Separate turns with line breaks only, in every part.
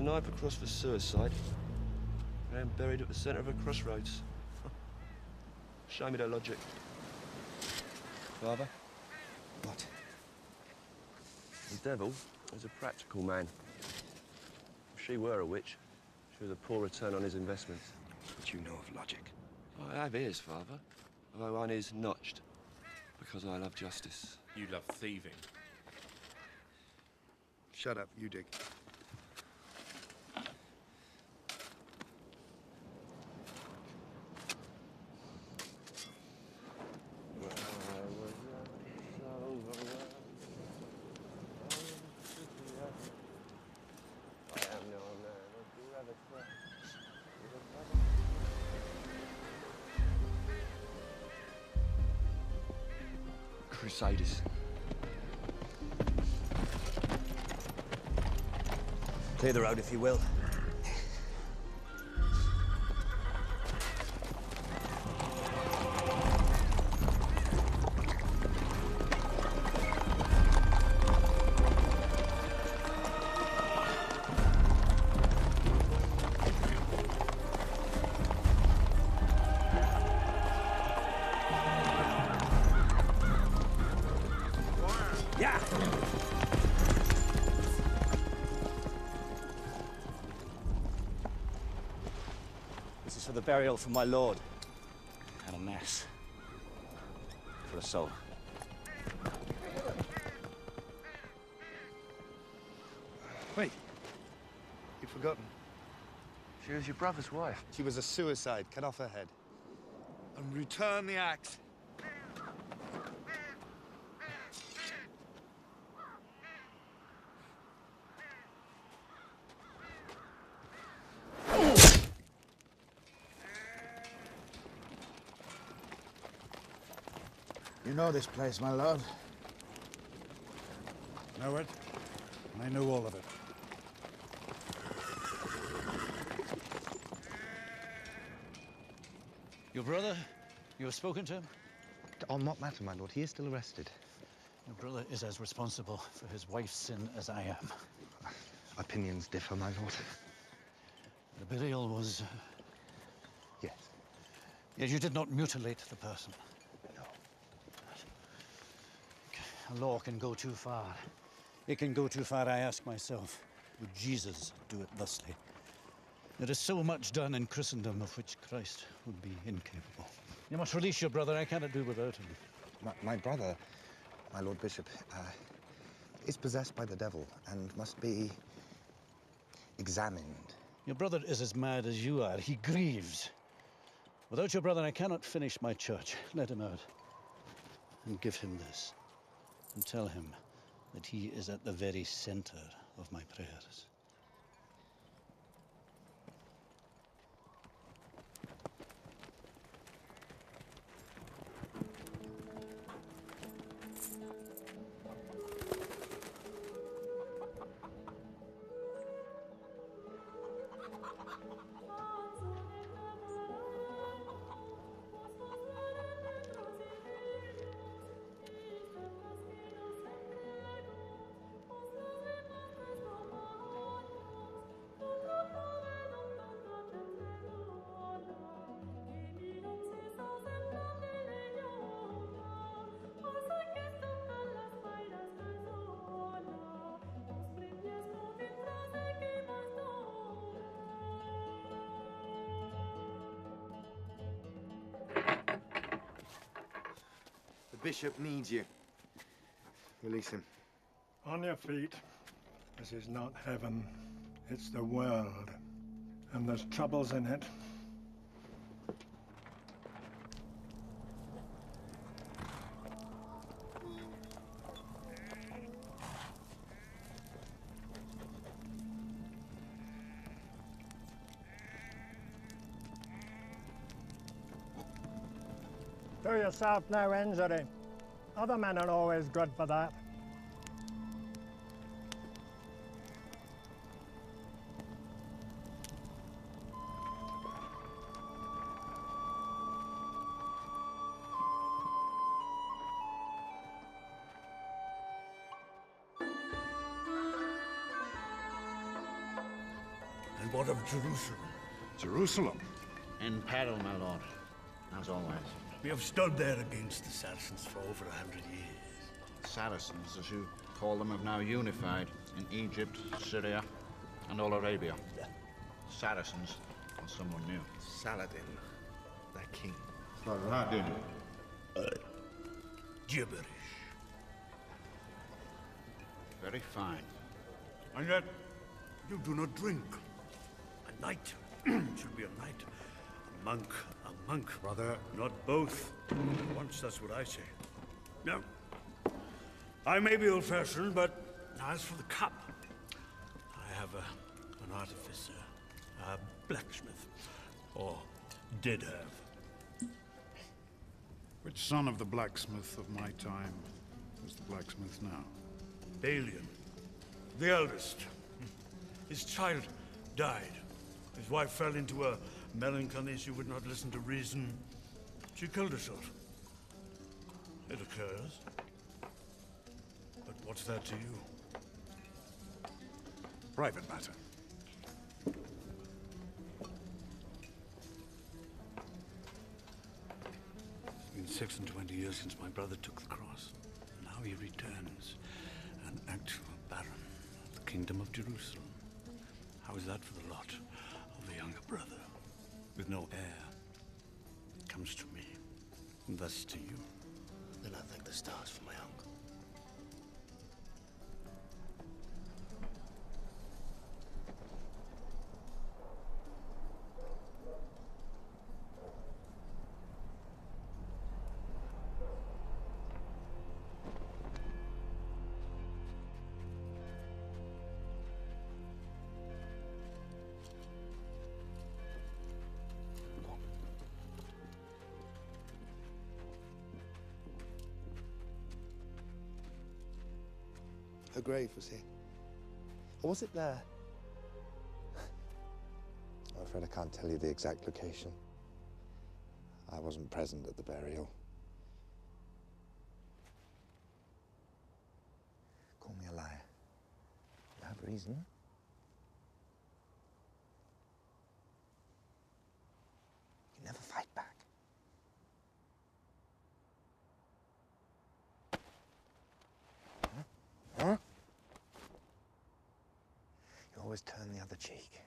knife across for suicide. And buried at the centre of a crossroads. Show me the logic. Father?
What?
The devil is a practical man. If she were a witch, she was a poor return on his investments.
But you know of logic.
I have ears, Father, although one is notched, because I love justice.
You love thieving.
Shut up, you dig.
Crusaders.
Clear the road if you will. This is for the burial for my lord. And a mass. For a soul. Wait. You've forgotten.
She was your brother's wife.
She was a suicide. Cut off her head. And return the axe.
You know this place, my lord. Know it, and I know all of it.
Your brother? You have spoken to him?
On what matter, my lord? He is still arrested.
Your brother is as responsible for his wife's sin as I am.
Opinions differ, my lord.
The burial was...
Yes.
Yet you did not mutilate the person.
No.
A law can go too far. It can go too far, I ask myself. Would Jesus do it thusly? There is so much done in Christendom of which Christ would be incapable. You must release your brother. I cannot do without him.
My brother, my Lord Bishop, is possessed by the devil and must be examined.
Your brother is as mad as you are. He grieves. Without your brother, I cannot finish my church. Let him out. And give him this. And tell him that he is at the very center of my prayers.
The bishop needs you. Release him.
On your feet. This is not heaven. It's the world. And there's troubles in it. Do yourself no injury. Other men are always good for that.
What of Jerusalem?
Jerusalem?
In peril, my lord, as always.
We have stood there against the Saracens for over 100 years.
Saracens, as you call them, have now unified in Egypt, Syria, and all Arabia. Saracens are someone new.
Saladin, their king.
Saladin.
Gibberish.
Very fine.
And yet, you do not drink. A knight should be a knight. A monk, rather. Not both. Once, that's what I say. Now, I may be old-fashioned, but as for the cup, I have an artificer, a blacksmith, or did have.
Which son of the blacksmith of my time is the blacksmith now?
Balian, the eldest. His child died. His wife fell into a melancholy. She would not listen to reason. She killed herself. It occurs. But what's that to you?
Private matter.
It's been 26 years since my brother took the cross. Now he returns, an actual baron of the Kingdom of Jerusalem. How is that for the lot of the younger brother? With no heir, it comes to me, and thus to you.
Then I thank the stars for my uncle. Her grave was here. Or was it there? I'm afraid I can't tell you the exact location. I wasn't present at the burial. Call me a liar. You have reason. You never fight back. Huh? You always turn the other cheek.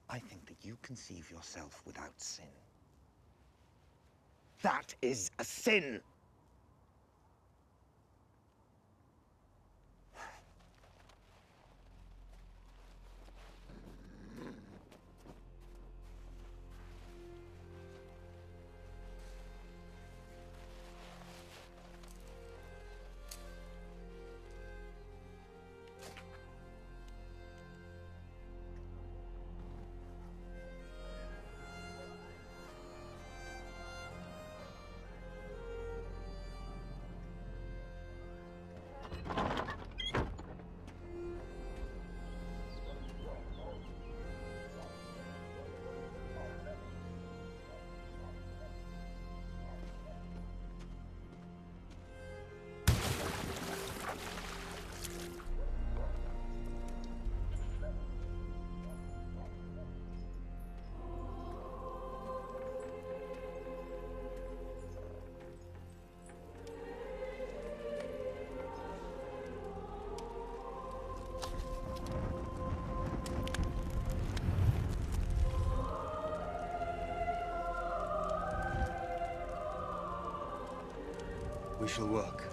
I think that you conceive yourself without sin. That is a sin! We shall work.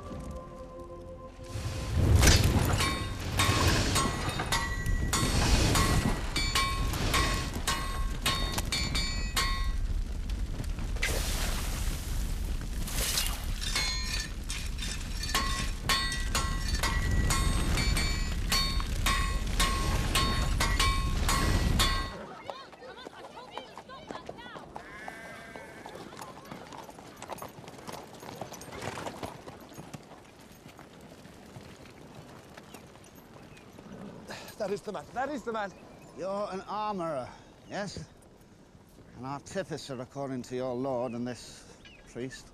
That is the man. That is the man.
You're an armorer, yes? An artificer, according to your lord and this priest.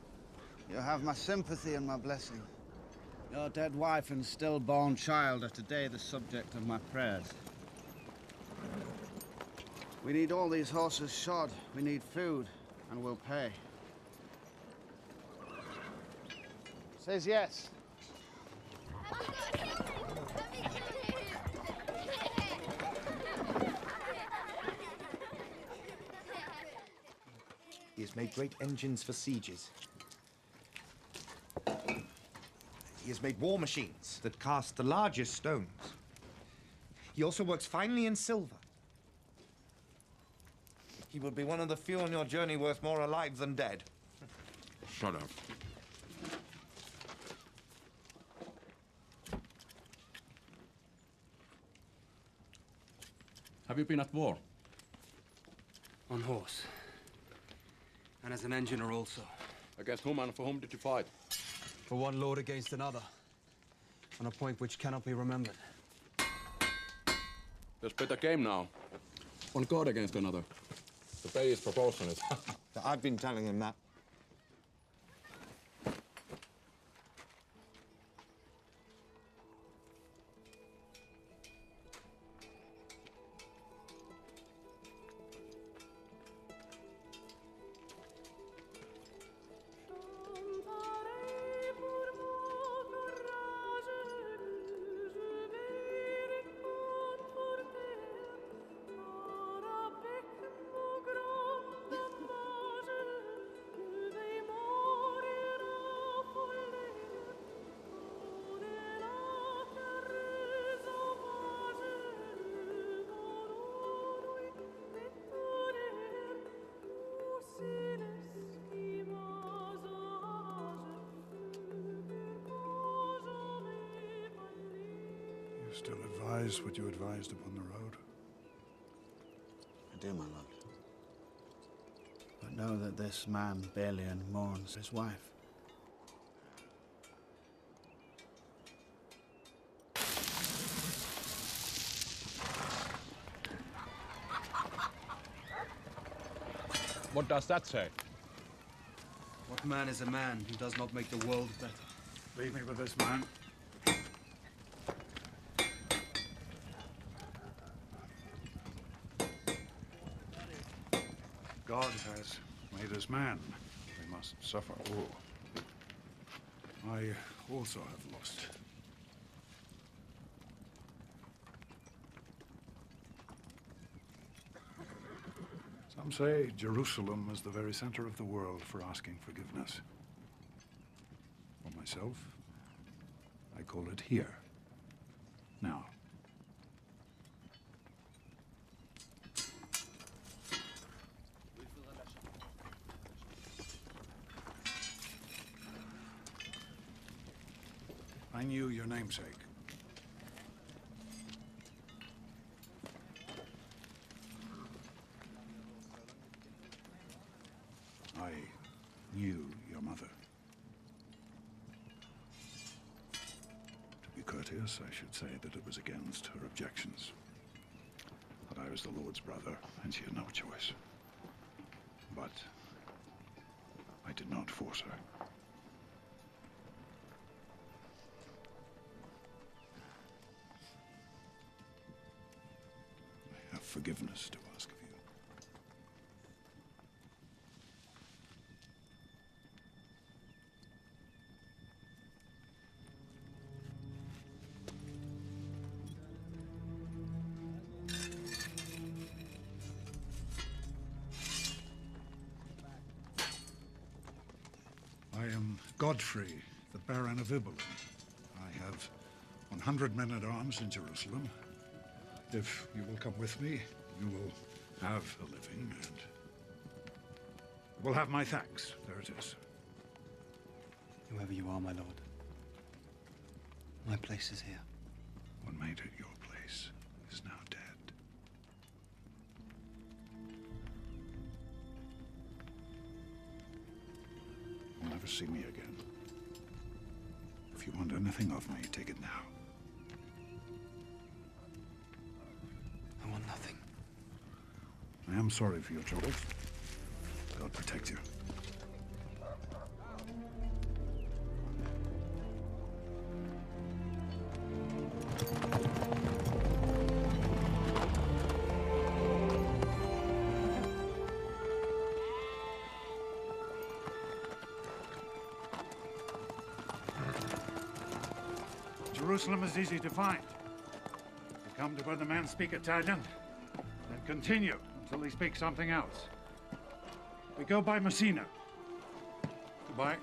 You have my sympathy and my blessing. Your dead wife and stillborn child are today the subject of my prayers. We need all these horses shod. We need food, and we'll pay. Says yes.
He has made great engines for sieges. He has made war machines that cast the largest stones. He also works finely in silver. He will be one of the few on your journey worth more alive than dead.
Shut up. Have you been at war?
On horse. And as an engineer also.
Against whom and for whom did you fight?
For one lord against another. On a point which cannot be remembered.
There's better game now. One god against another. The pay is proportionate.
I've been telling him that.
Still advise what you advised upon the road?
I do, my lord. But know that this man, Balian, mourns his wife.
What does that say?
What man is a man who does not make the world better?
Leave me with this man. God has made us man. We must suffer all. I also have lost. Some say Jerusalem is the very center of the world for asking forgiveness. For myself, I call it here. Now. I knew your namesake. I knew your mother. To be courteous, I should say that it was against her objections. That I was the Lord's brother, and she had no choice. But I did not force her. Forgiveness to ask of you. I am Godfrey, the Baron of Ibelin. I have 100 men-at-arms in Jerusalem. If you will come with me, you will have a living and will have my thanks. There it is.
Whoever you are, my lord. My place is here.
What made it your place is now dead. You'll never see me again. If you want anything of me, take it now.
I want nothing.
I am sorry for your troubles. God protect you. Jerusalem is easy to find. We come to where the men speak Italian, then continue until they speak something else. We go by Messina. Goodbye.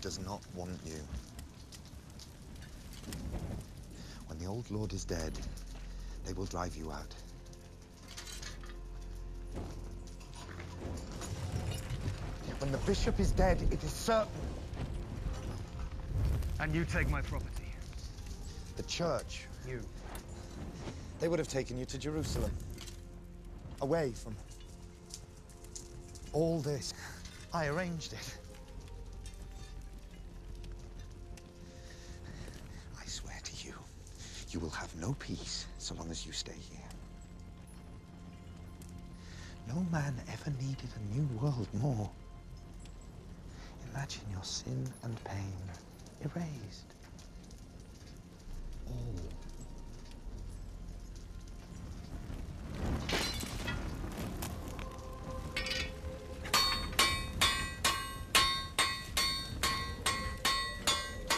Does not want you. When the old lord is dead, they will drive you out. When the bishop is dead, it is certain.
And you take my property.
The church.
You.
They would have taken you to Jerusalem. Away from all this. I arranged it. You will have no peace so long as you stay here. No man ever needed a new world more. Imagine your sin and pain erased. All.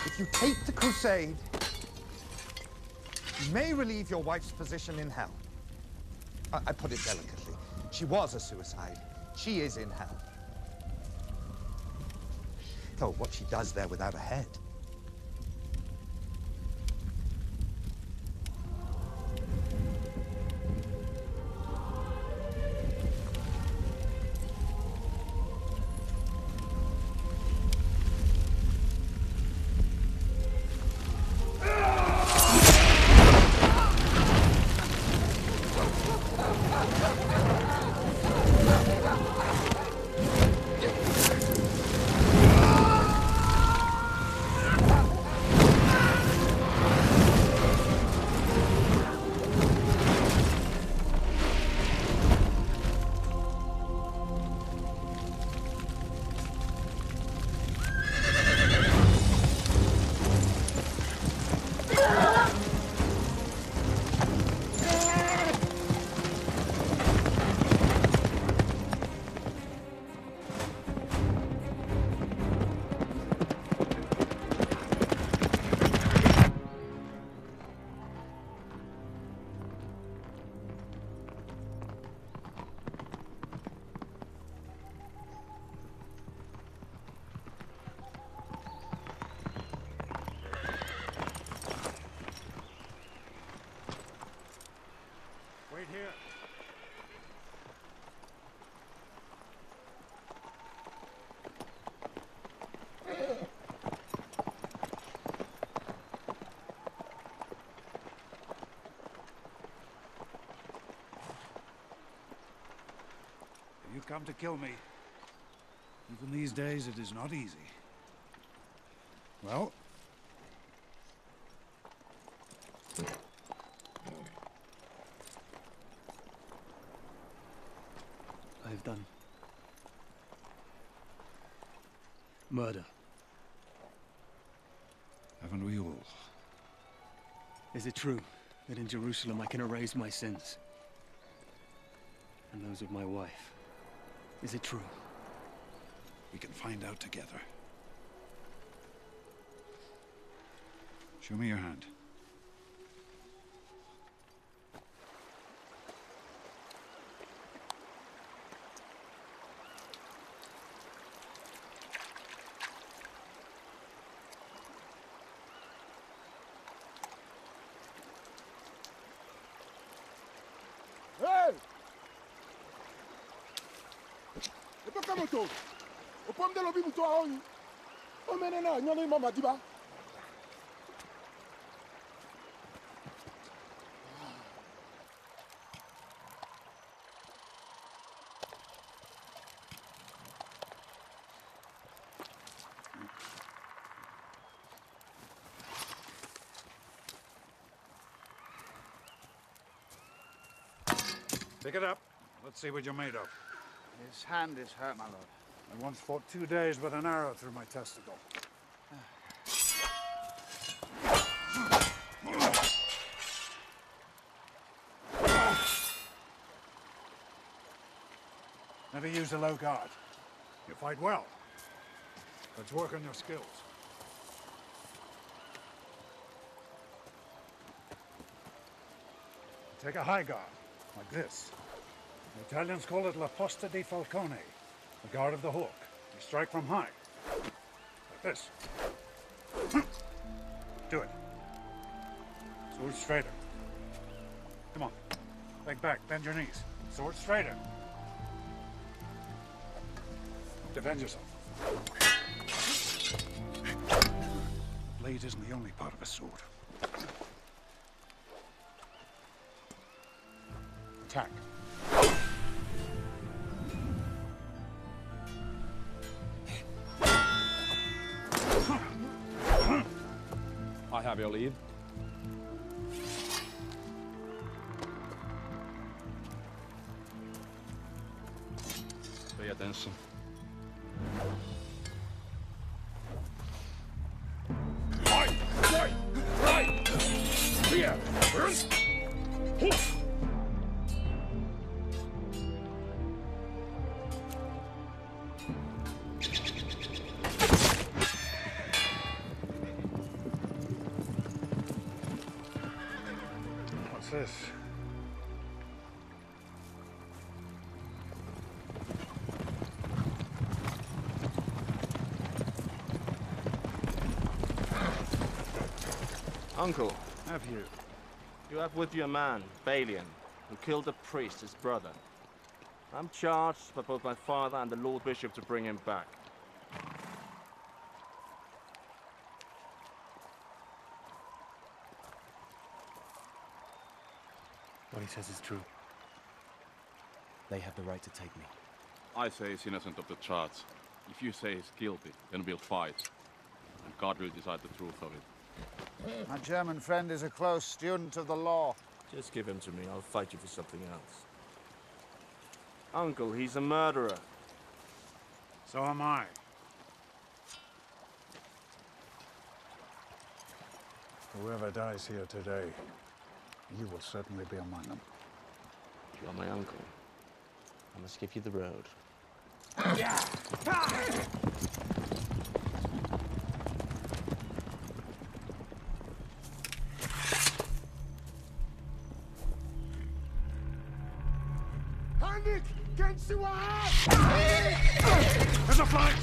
If you take the crusade, you may relieve your wife's position in hell. I put it delicately. She was a suicide. She is in hell. Though what she does there without a head.
Wait here.
You come to kill me. Even these days, it is not easy. Well,
I have done murder.
haven't we all?
Is it true that in Jerusalem I can erase my sins? And those of my wife? Is it true?
We can find out together. Show me your hand.
Hey! Epo kamoto. Opom de lobi muto aoni. O menena nyoni mama diba.
Pick it up. Let's see what you're made of.
His hand is hurt, my lord.
I once fought 2 days with an arrow through my testicle. Never use a low guard. You fight well. Let's work on your skills. Take a high guard, like this. The Italians call it la posta di falcone, the guard of the hawk. You strike from high, like this. Do it. Sword straighter. Come on. Leg back, bend your knees. Sword straighter. Defend yourself. The blade isn't the only part of a sword. Attack.
I have your leave. Pay attention.
What's this?
Uncle, have you? You have with you a man, Balian, who killed a priest, his brother. I'm charged by both my father and the Lord Bishop to bring him back.
What he says is true. They have the right to take me.
I say he's innocent of the charge. If you say he's guilty, then we'll fight. And God will decide the truth of it.
My German friend is a close student of the law.
Just give him to me, I'll fight you for something else. Uncle, he's a murderer.
So am I. Whoever dies here today, you will certainly be among them.
You are my uncle. I must give you the road.
Handik, kennst du was?
There's a flank!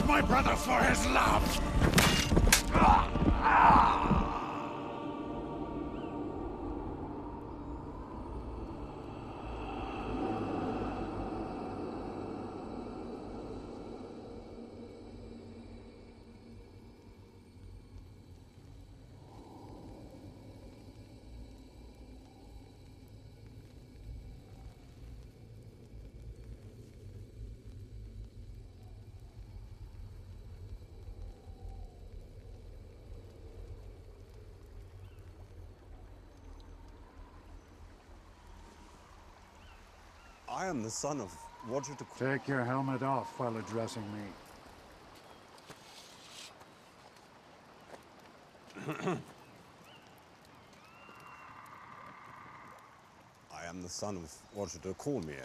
killed my brother for his love!
I am the son of Roger de...
Take your helmet off while addressing me.
I am the son of Roger de Cormier.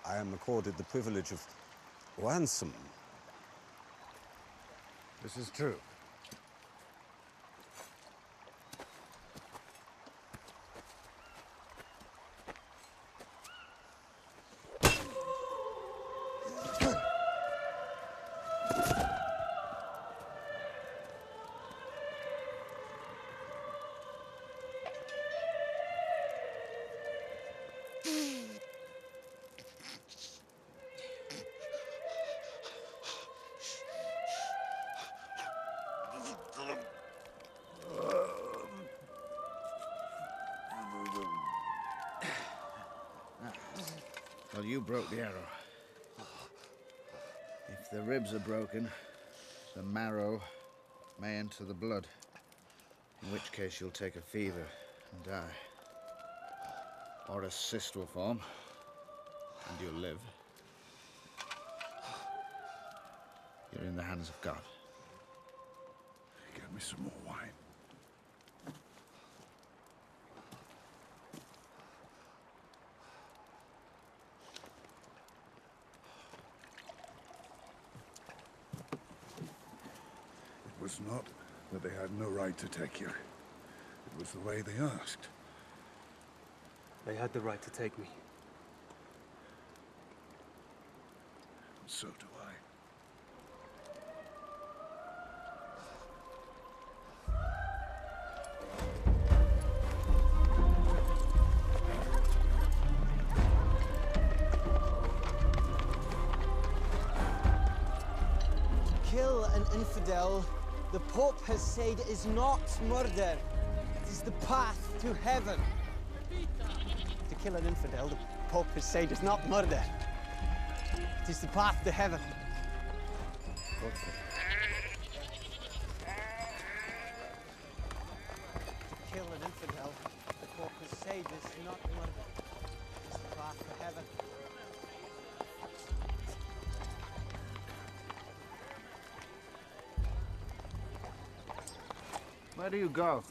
I am accorded the privilege of ransom.
This is true.
Well, you broke the arrow. If the ribs are broken, the marrow may enter the blood, in which case you'll take a fever and die. Or a cyst will form, and you'll live. You're in the hands of God.
Get me some more wine. It was not that they had no right to take you. It was the way they asked.
They had the right to take me.
So do I.
Kill an infidel, the Pope has said, is not murder. It is the path to heaven. To kill an infidel, the Pope has said, is not murder. It is the path to heaven. To kill an infidel, the Pope has said, is not murder. It is the path to heaven.
Where do you go?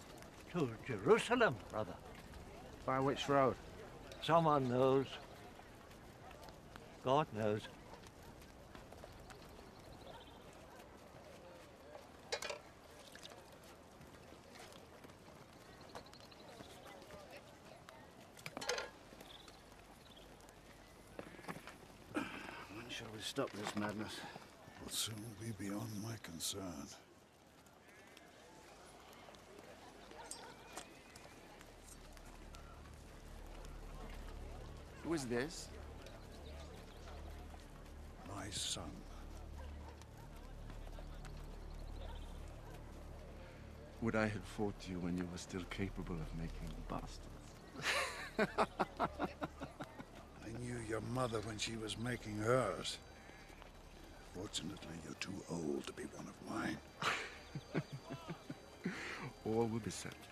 To Jerusalem, brother.
By which road?
Someone knows. God knows.
When shall we stop this madness?
Will soon be beyond my concern.
Who is this?
My son.
Would I have fought you when you were still capable of making bastards?
I knew your mother when she was making hers. Fortunately, you're too old to be one of mine.
All will be settled.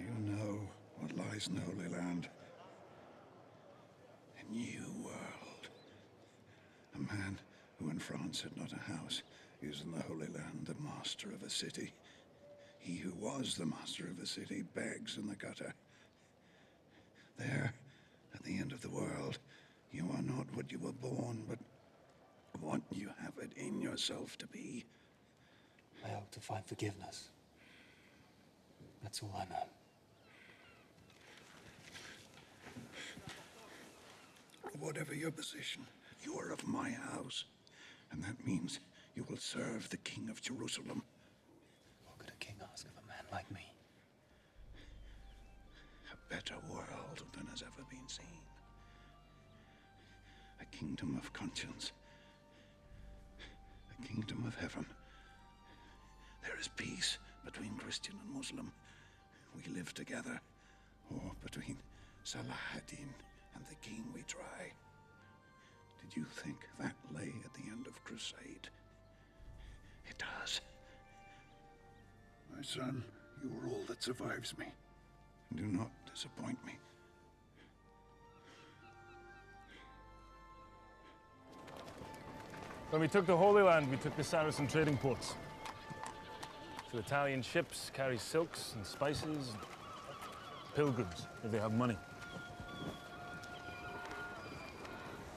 You know what lies in the Holy Land. A new world. A man who in France had not a house is in the Holy Land the master of a city. He who was the master of a city begs in the gutter. There, at the end of the world, you are not what you were born, but what you have it in yourself to be.
I hope to find forgiveness. That's all I know.
Whatever your position, you are of my house. And that means you will serve the King of Jerusalem.
What could a king ask of a man like me?
A better world than has ever been seen. A kingdom of conscience. A kingdom of heaven. There is peace between Christian and Muslim. We live together. Or between Salah ad-Din and the king we try. Did you think that lay at the end of crusade? It does. My son, you are all that survives me. Do not disappoint me.
When we took the Holy Land, we took the Saracen trading ports. So Italian ships carry silks and spices, and pilgrims, if they have money.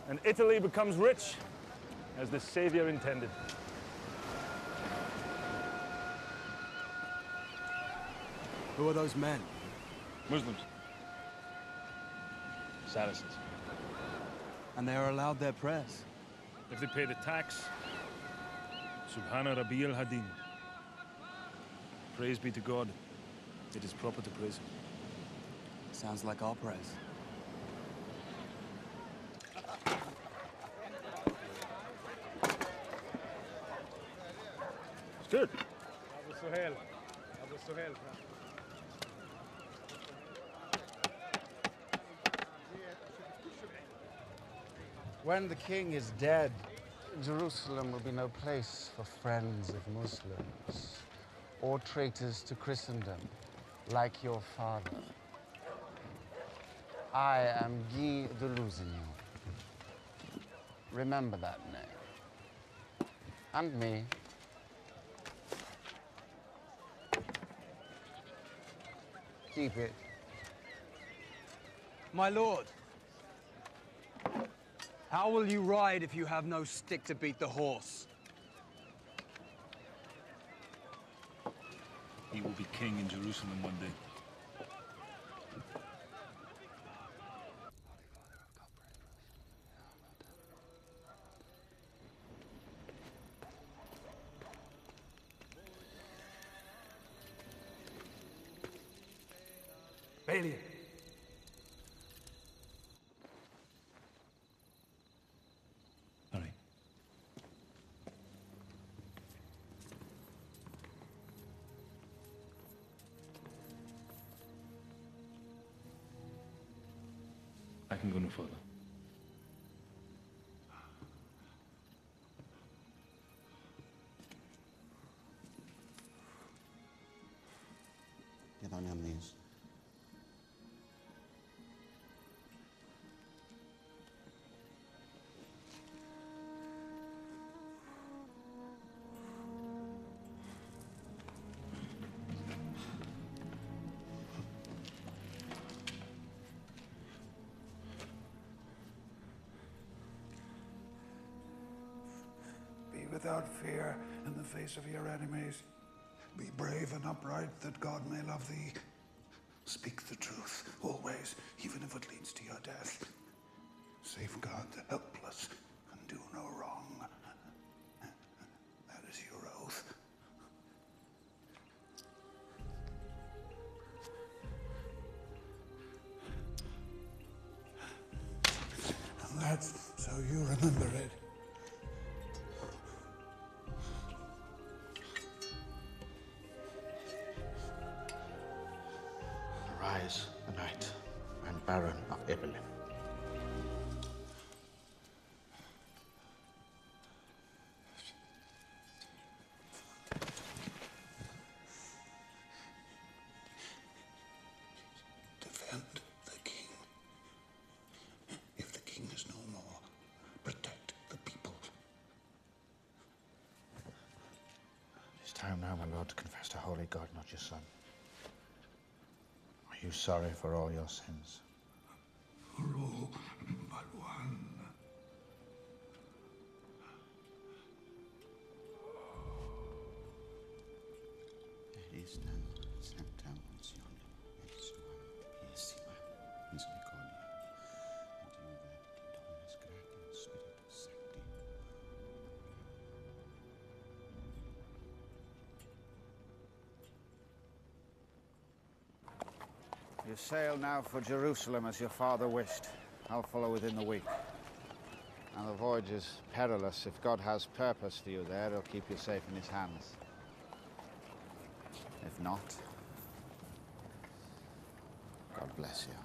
And Italy becomes rich, as the Savior intended.
Who are those men?
Muslims. Saracens.
And they are allowed their prayers?
If they pay the tax, Subhana Rabbi al-Hadim. Praise be to God. It is proper to praise him.
Sounds like our prayers.
It's good.
When the king is dead, Jerusalem will be no place for friends of Muslims or traitors to Christendom, like your father. I am Guy de Lusignan. Remember that name. And me. Keep it.
My lord, how will you ride if you have no stick to beat the horse?
He will be king in Jerusalem one day.
Balian.
Sorry. I can go no further.
Get on your knees.
Be without fear in the face of your enemies. Be brave and upright that God may love thee. Speak the truth, always, even if it leads to your death. Safeguard the helpless and do no wrong. That is your oath. And that's so you remember it.
Arise, the knight and Baron of Ibelin. now, my lord, to confess to holy God, not your son. Are you sorry for all your sins?
For all but one.
You sail now for Jerusalem as your father wished. I'll follow within the week. And the voyage is perilous. If God has purpose for you there, he'll keep you safe in his hands. If not, God bless you.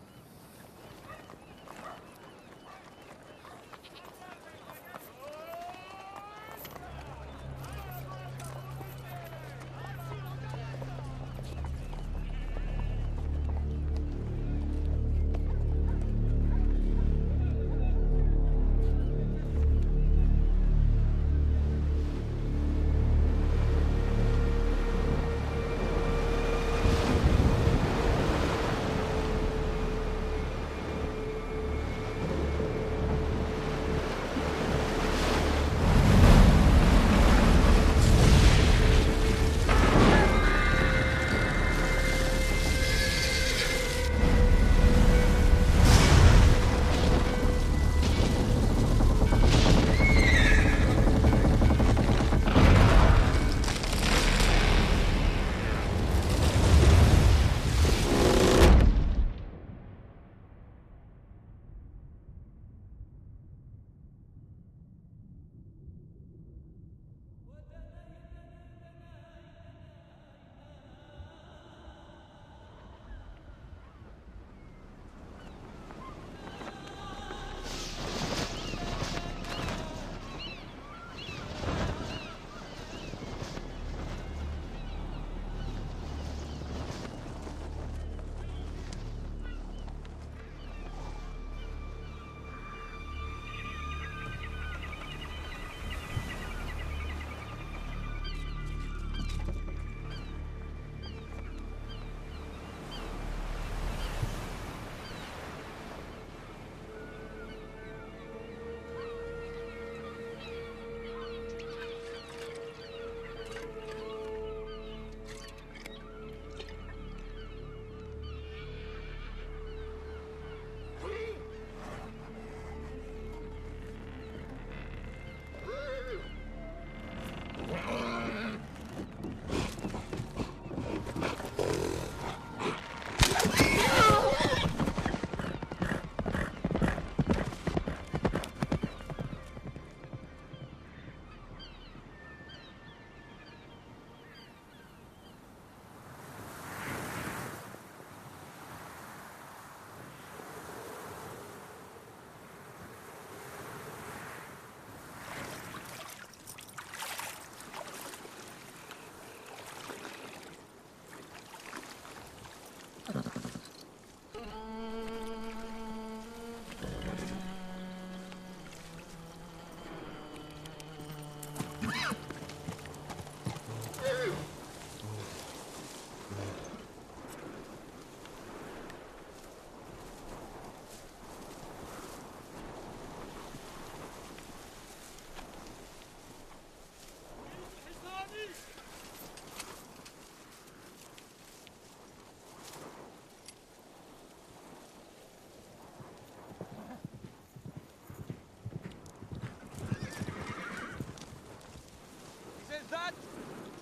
That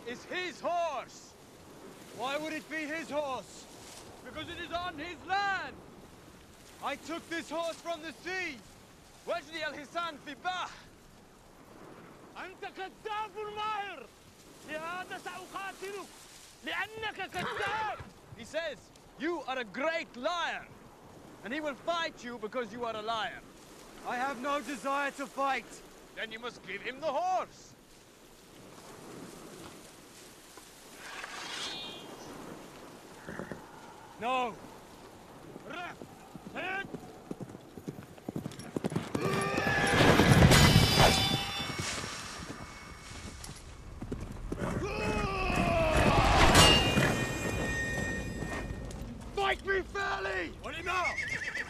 is his horse. Why would it be his horse? Because it is on his land. I took this horse from the sea. وجدي الحصان في البحر. أنت كذاب ماهر. لهذا سأقاتلك لأنك كذاب. He says, you are a great liar. And he will fight you because you are a liar. I have no desire to fight. Then you must give him the horse. No. Fight me fairly! What do you know?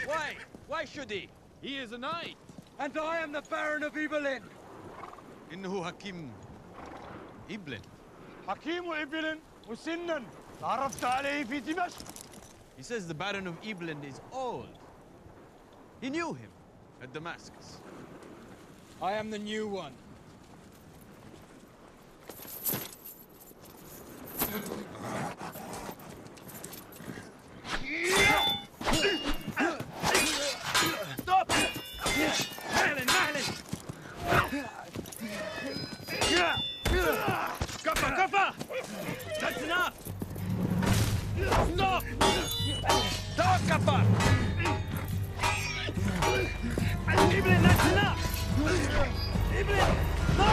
Why? Why should he? He is a knight. And I am the Baron of Ibelin.
إنه حكيم إبلن.
حكيم إبلن وسنا. تعرفت عليه في دمشق.
He says the Baron of Ibelin is old. He knew him at Damascus.
I am the new one. Stop! Mahlin, Mahlin! Kaffa, Kaffa! That's enough! Stop! Stop, Kaffa! Ibelin, that's enough! Ibelin, no!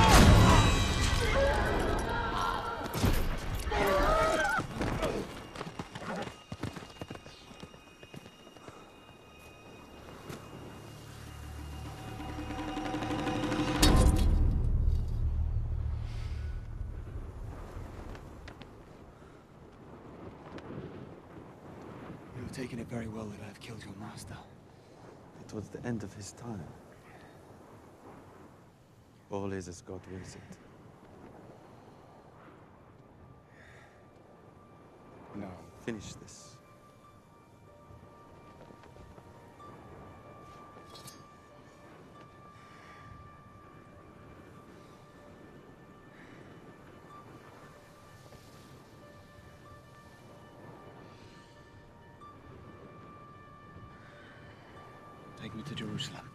You have taken it very well that I have killed your master.
It was the end of his time. All is as God wills it. Now, finish this.
Take me to Jerusalem.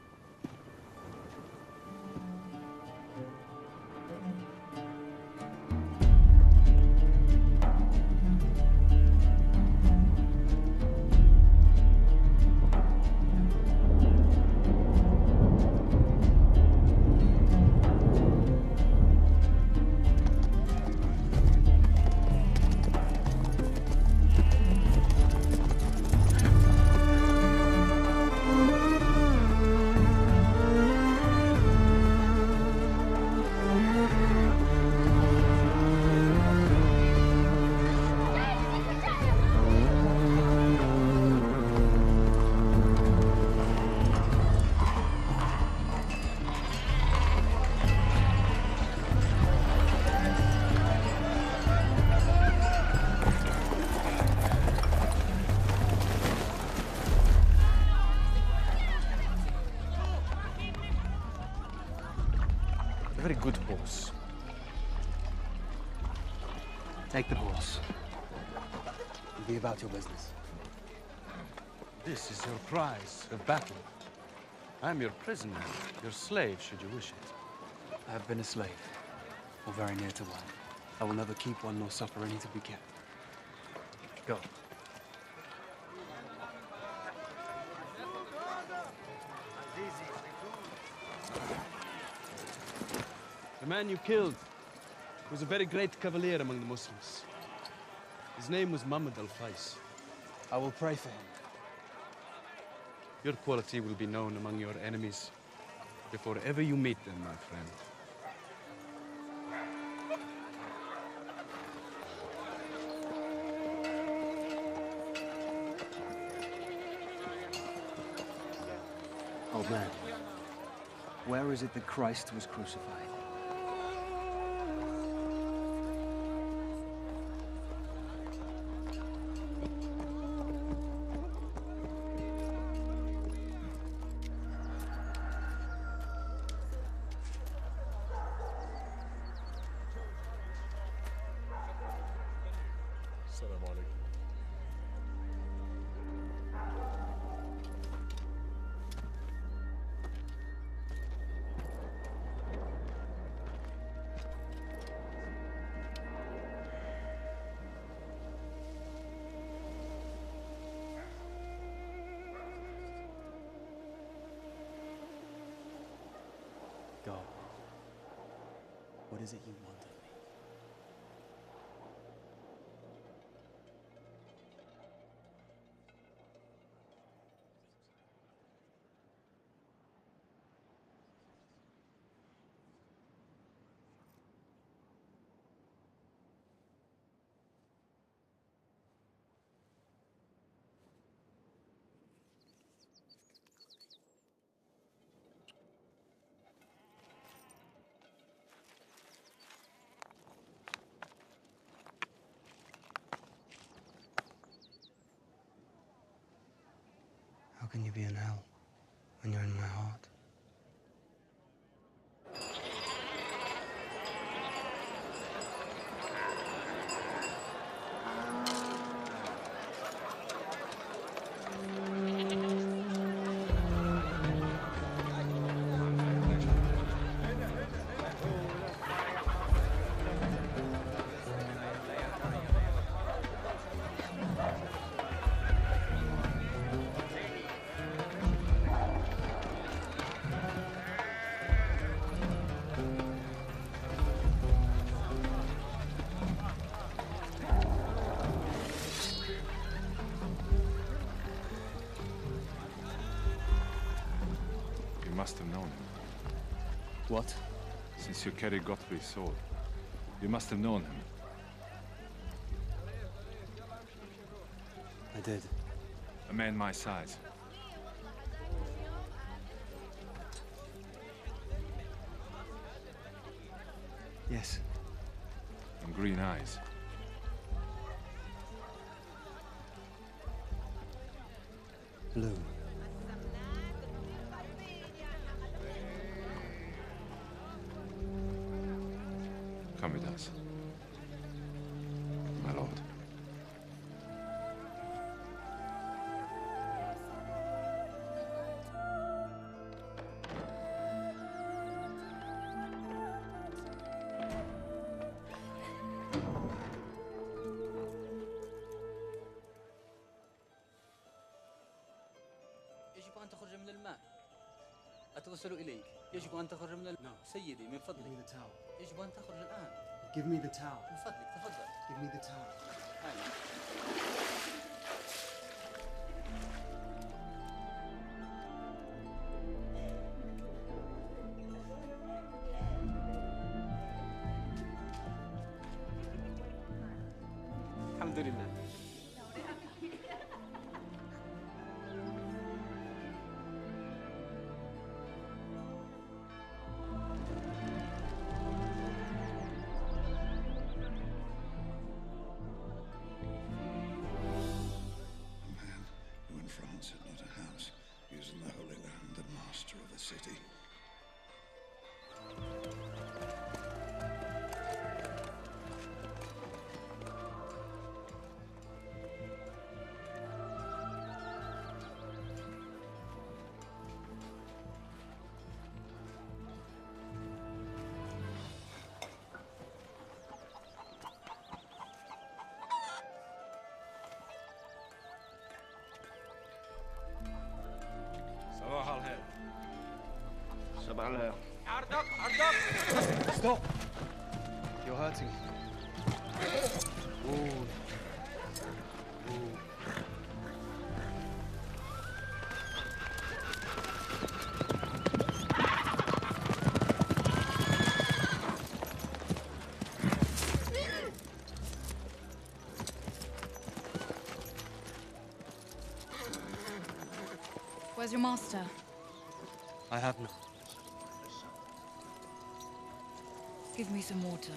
A very good horse.
Take the horse. And be about your business.
This is your prize of battle. I am your prisoner, your slave, should you wish it.
I have been a slave, or very near to one. I will never keep one nor suffer any to be kept. Go.
The man you killed was a very great cavalier among the Muslims. His name was Muhammad al-Fais.
I will pray for him.
Your quality will be known among your enemies before ever you meet them, my friend.
Old man, where is it that Christ was crucified?
السلام عليكم.
Go. What is it you want of me?
can you be in hell when you're in my heart?
You must have known him.
What?
Since you carry Godfrey's sword, you must have known him.
I did.
A man my size.
Yes.
And green eyes.
Blue.
Come with us, my lord.
يجب أن تخرج من الماء. أتوصل إليك. يجب أن تخرج من الماء. سيدي من فضلك.
Give me the towel.
يجب أن تخرج الآن.
Give me the towel.
من فضلك تفضل.
Give me the towel.
الحمد لله.
Who in France had not a house, using the Holy Land, the master of a city.
صباح الخير.
صباح الخير.
عرضك عرضك.
Stop! You're hurting. Ooh. Ooh.
Where's your master?
I have none.
Give me some water.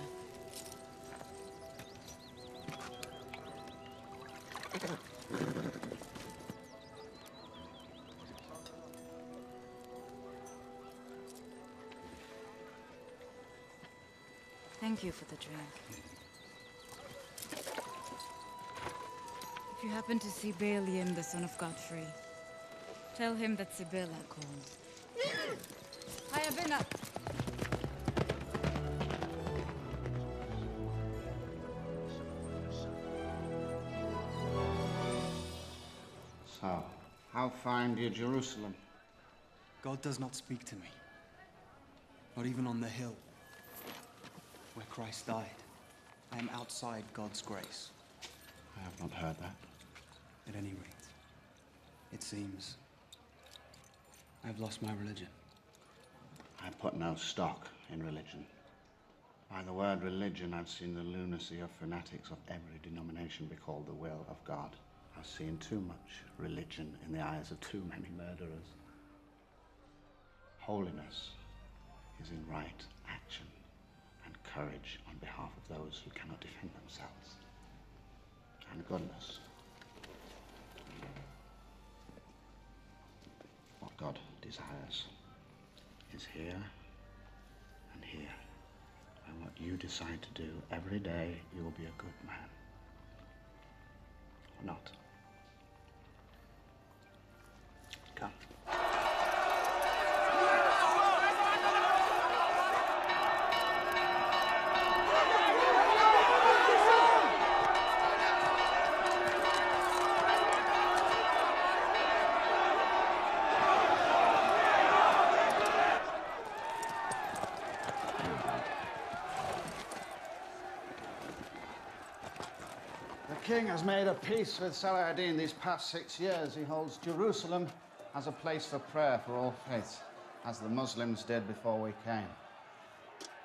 Thank you for the drink. If you happen to see Balian, the son of Godfrey, tell him that Sibylla called. Hiya, Bina!
So, how find you Jerusalem?
God does not speak to me. Not even on the hill where Christ died. I am outside God's grace.
I have not heard that.
At any rate, it seems I have lost my religion.
I put no stock in religion. By the word religion, I've seen the lunacy of fanatics of every denomination be called the will of God. I've seen too much religion in the eyes of too many murderers. Holiness is in right action and courage on behalf of those who cannot defend themselves. And goodness
desires is here and here. And what you decide to do every day, you'll be a good man. Or not. Come.
The king has made a peace with Saladin these past 6 years. He holds Jerusalem as a place for prayer for all faiths, as the Muslims did before we came.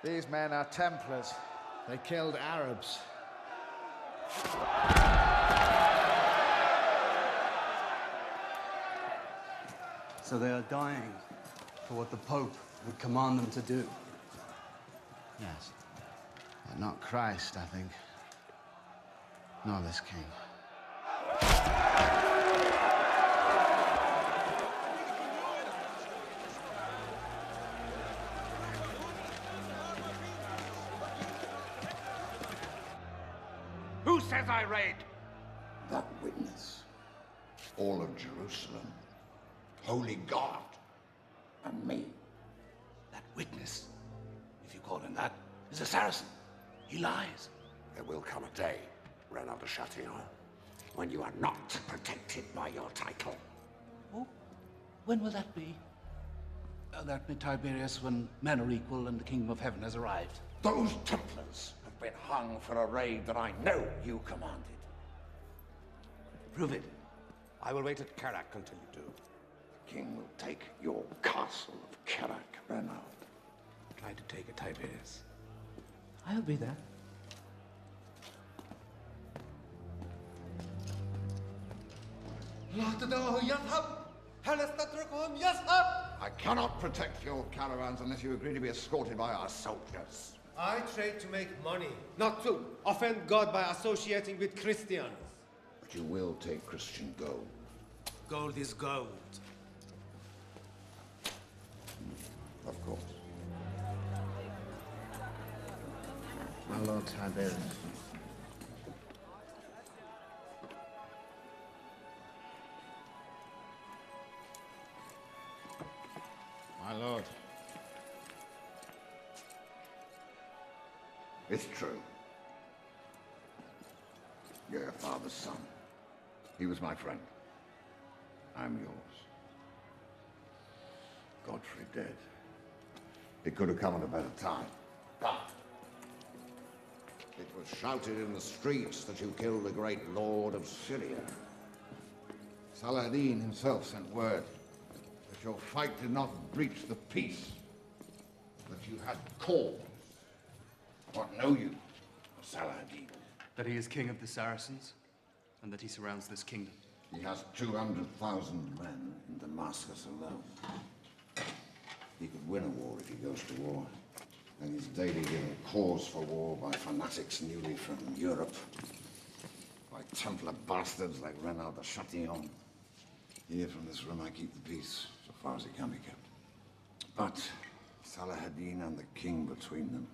These men are Templars. They killed Arabs.
So they are dying for what the Pope would command them to do.
Yes. But not Christ, I think. Nor this king.
Who says I raid?
That witness. All of Jerusalem. Holy God. And me.
That witness, if you call him that, is a Saracen. He lies.
There will come a day, Reynald de Chatillon, when you are not protected by your title.
Oh, when will that be? That be, Tiberius, when men are equal and the kingdom of heaven has arrived.
Those Templars have been hung for a raid that I know you commanded.
Prove it.
I will wait at Kerak until you do. The king will take your castle of Kerak, Reynald.
Try to take it, Tiberius. I'll be there.
I cannot protect your caravans unless you agree to be escorted by our soldiers.
I trade to make money, not to offend God by associating with Christians.
But you will take Christian gold.
Gold is gold.
Of course.
My Lord Tiberius.
My lord. It's true. You're your father's son. He was my friend. I'm yours. Godfrey dead. It could have come at a better time. But it was shouted in the streets that you killed the great lord of Syria. Saladin himself sent word that your fight did not breach the peace, that you had cause. What know you of Saladin?
That he is king of the Saracens, and that he surrounds this kingdom.
He has 200,000 men in Damascus alone. He could win a war if he goes to war. And he's daily given cause for war by fanatics newly from Europe. By Templar bastards like Reynald de Chatillon. Here from this room I keep the peace, so far as it can be kept. But Saladin and the king between them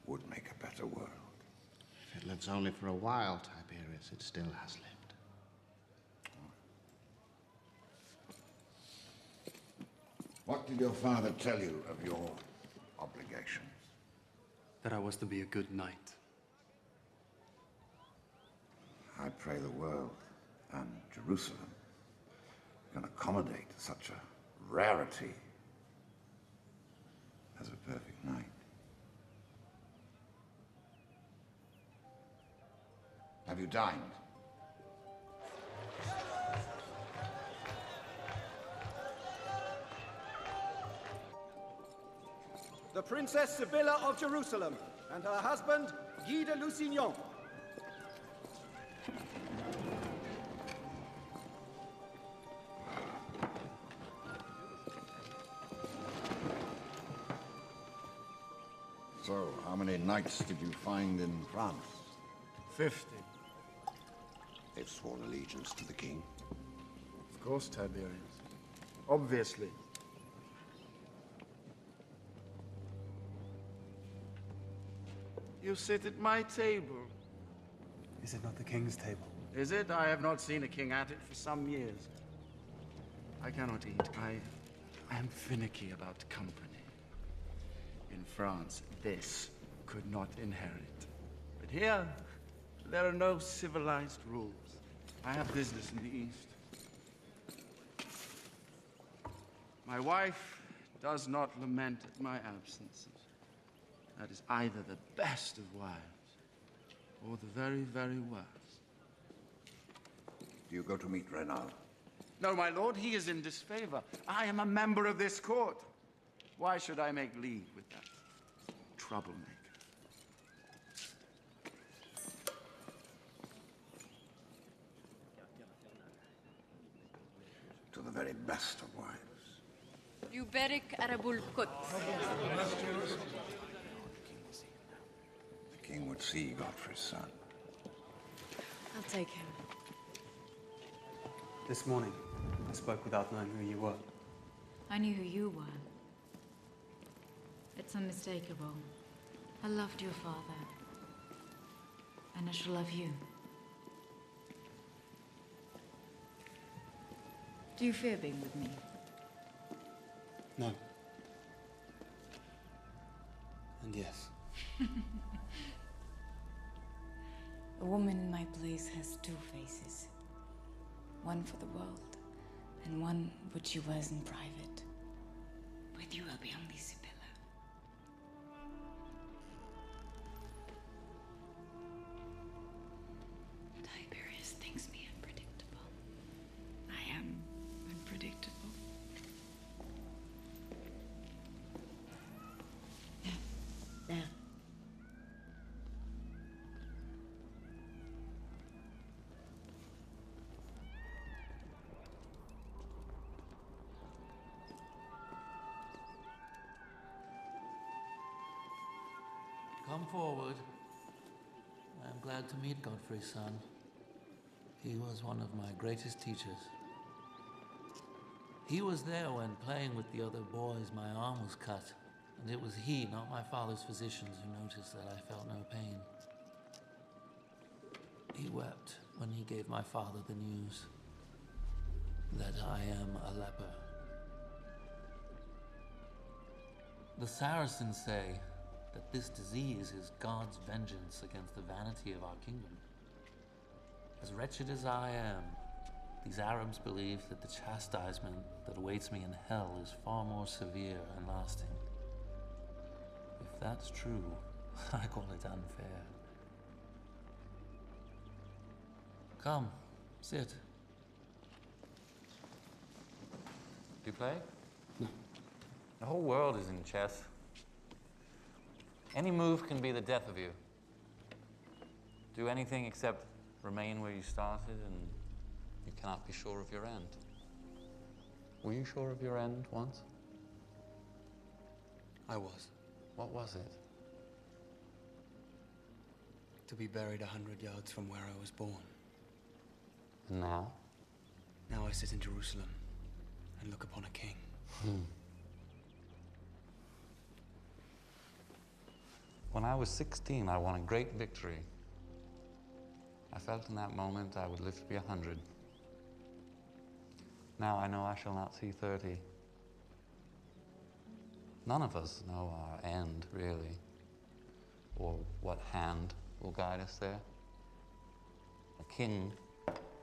would make a better world.
If it lives only for a while, Tiberius, it still has lived.
What did your father tell you of your obligations?
That I was to be a good knight.
I pray the world and Jerusalem can accommodate such a rarity as a perfect knight. Have you dined?
The Princess Sibylla of Jerusalem and her husband, Guy de Lusignan.
So, how many knights did you find in France?
50.
They've sworn allegiance to the king.
Of course, Tiberius.
obviously. You sit at my table.
Is it not the king's table?
Is it? I have not seen a king at it for some years. I cannot eat. I am finicky about company. In France, this could not inherit. But here, there are no civilized rules. I have business in the East. My wife does not lament at my absences. That is either the best of wives or the very, very worst.
Do you go to meet Reynald?
No, my lord, he is in disfavor. I am a member of this court. Why should I make league with that troublemaker?
To the very best of wives.
يبارك أرب القدس.
The king would see Godfrey's son.
I'll take him.
This morning, I spoke without knowing who you were.
I knew who you were. It's unmistakable. I loved your father. And I shall love you. Do you fear being with me?
No. And yes.
A woman in my place has two faces. One for the world, and one which she wears in private. With you, I'll be only Sibylla. Tiberius thinks me unpredictable. I am unpredictable. There.
Come forward. I am glad to meet Godfrey's son. He was one of my greatest teachers. He was there when, playing with the other boys, my arm was cut. And it was he, not my father's physicians, who noticed that I felt no pain. He wept when he gave my father the news that I am a leper. The Saracens say that this disease is God's vengeance against the vanity of our kingdom. As wretched as I am, these Arabs believe that the chastisement that awaits me in hell is far more severe and lasting. If that's true, I call it unfair. Come, sit. Do you play?
No.
The whole world is in chess. Any move can be the death of you. Do anything except remain where you started, and you cannot be sure of your end. Were you sure of your end once?
I was.
What was it?
To be buried 100 yards from where I was born.
And now?
Now I sit in Jerusalem and look upon a king.
When I was 16, I won a great victory. I felt in that moment I would live to be 100. Now I know I shall not see 30. None of us know our end, really, or what hand will guide us there. A king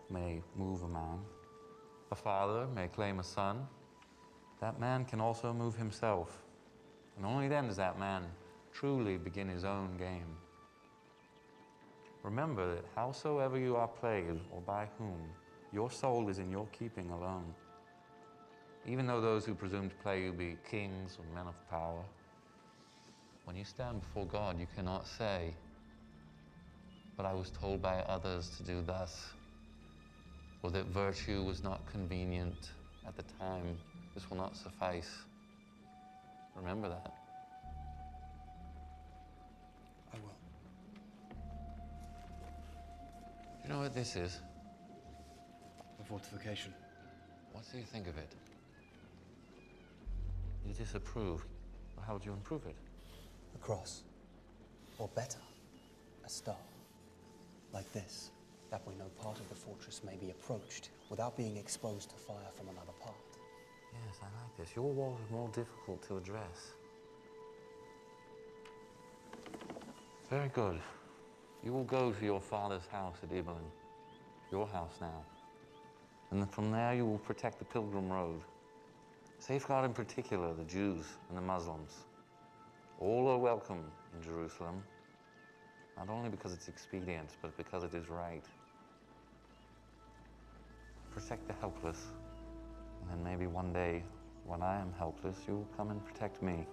may move a man. A father may claim a son. That man can also move himself. And only then does that man truly begin his own game. Remember that howsoever you are played, or by whom, your soul is in your keeping alone. Even though those who presume to play you be kings or men of power, when you stand before God, you cannot say, "But I was told by others to do thus," or that virtue was not convenient at the time. This will not suffice. Remember that.
I will.
Do you know what this is?
A fortification.
What do you think of it? You disapprove. How would you improve it?
A cross. Or better, a star. Like this, that we know part of the fortress may be approached without being exposed to fire from another part.
Yes, I like this. Your walls are more difficult to address. Very good. You will go to your father's house at Ibelin, your house now. And then from there you will protect the pilgrim road. Safeguard in particular the Jews and the Muslims. All are welcome in Jerusalem, not only because it's expedient, but because it is right. Protect the helpless, and then maybe one day, when I am helpless, you will come and protect me.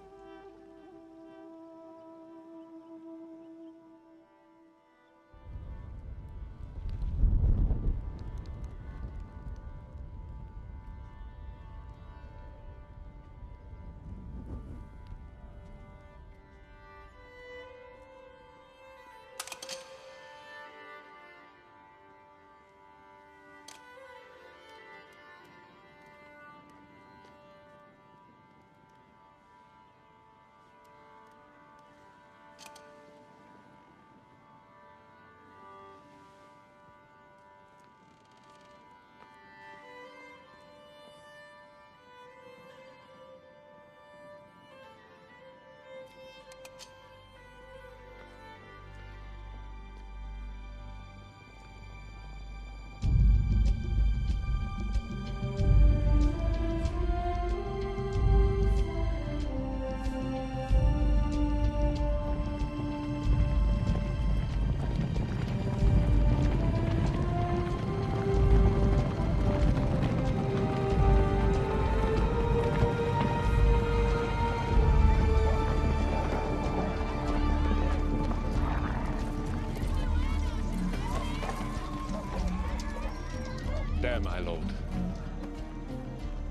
There, my lord.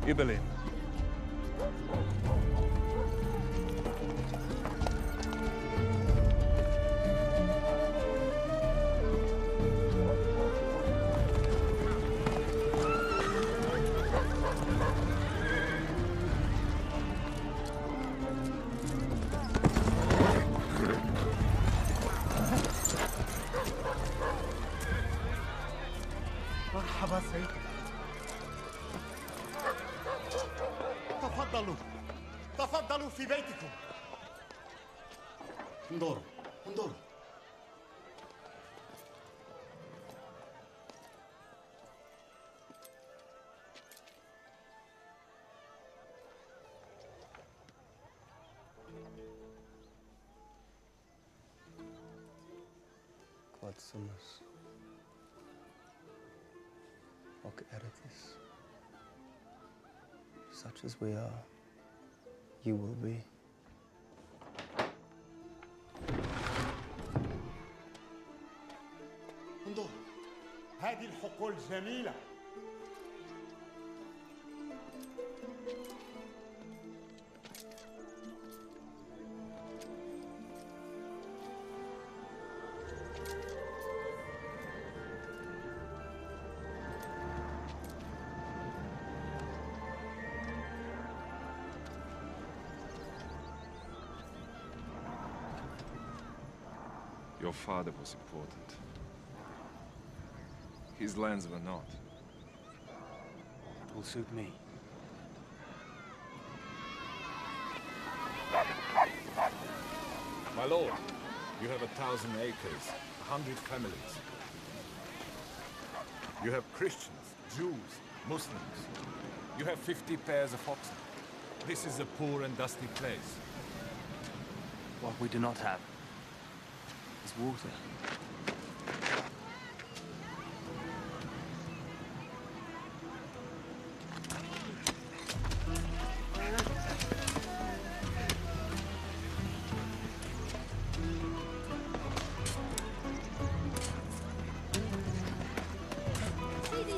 Ibelin.
مرحبا سيد. تفضلوا تفضلوا في بيتكم. انظروا انظروا.
Quodsumus. Hoc eretis. Such as we are, you will be.
انظر هذه الحقول جميلة.
Your father was important. His lands were not.
It will suit me.
My lord, you have 1,000 acres, 100 families. You have Christians, Jews, Muslims. You have 50 pairs of oxen. This is a poor and dusty place.
What we do not have is water.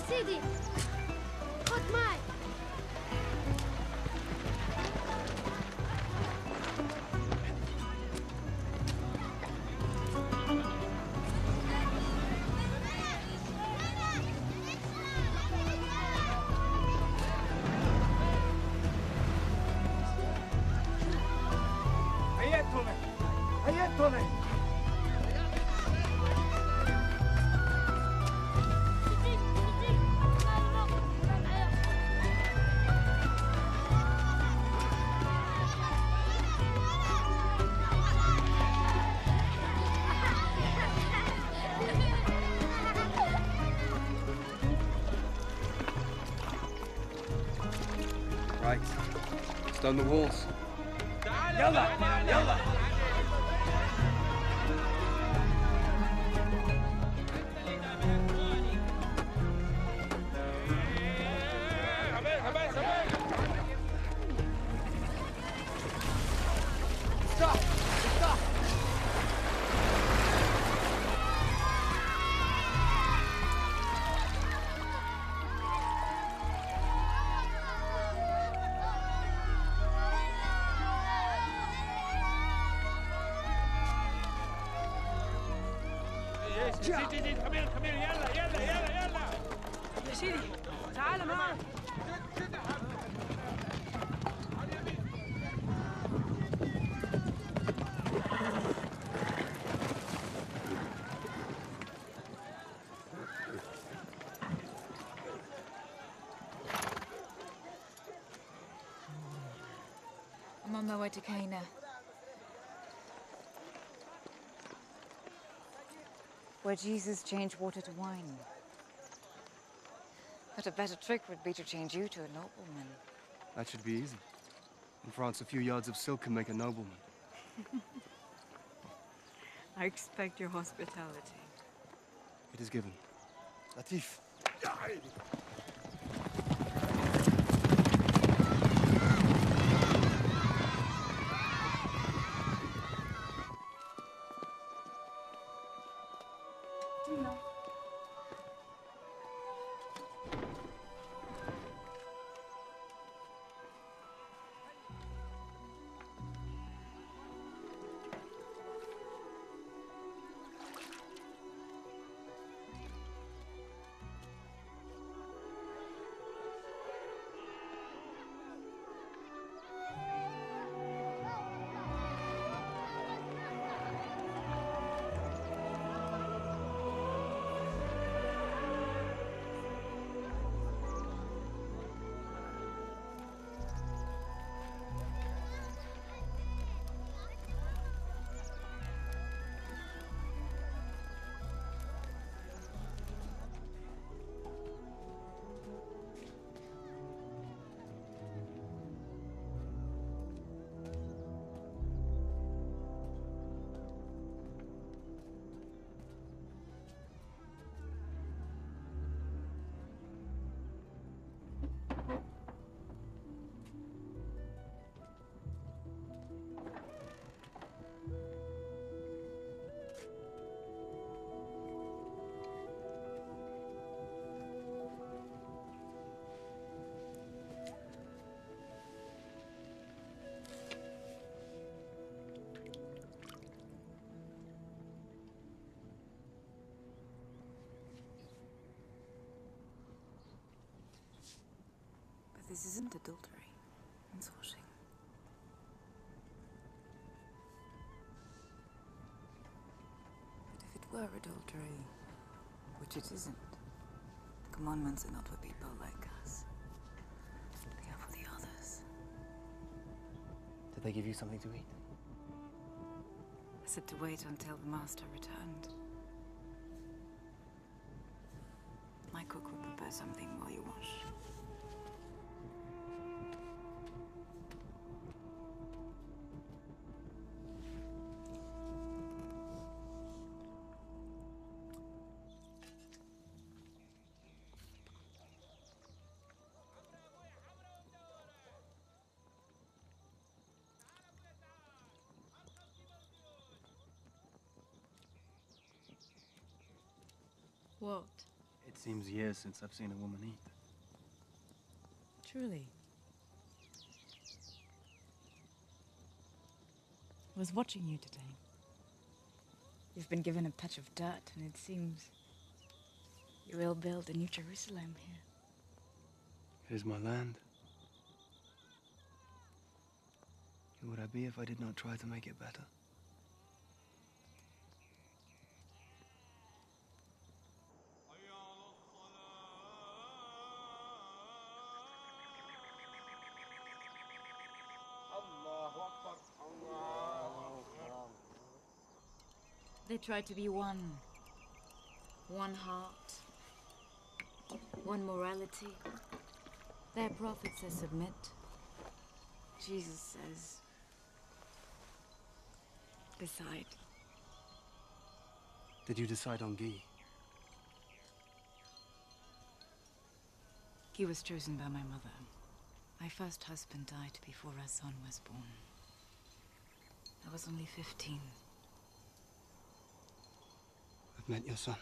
سيدي خد معي.
Right. Stone the walls.
يلا يلا.
زيد خمير يلا يلا يلا يلا
يا سيدي تعال معي.
I'm on my way to Cana. Where Jesus changed water to wine. But a better trick would be to change you to a nobleman.
That should be easy. In France, a few yards of silk can make a nobleman.
I expect your hospitality.
It is given. Latif.
This isn't adultery, it's washing. But if it were adultery, which it isn't, the commandments are not for people like us. They are for the others.
Did they give you something to eat?
I said to wait until the master returned. My cook will prepare something while you wash. What?
It seems years since I've seen a woman eat.
Truly. I was watching you today. You've been given a patch of dirt, and it seems you will build a new Jerusalem here.
It is my land. Who would I be if I did not try to make it better?
They try to be one. One heart. One morality. Their prophet says submit. Jesus says, decide.
Did you decide on Guy?
He was chosen by my mother. My first husband died before our son was born. I was only 15.
I've met your son.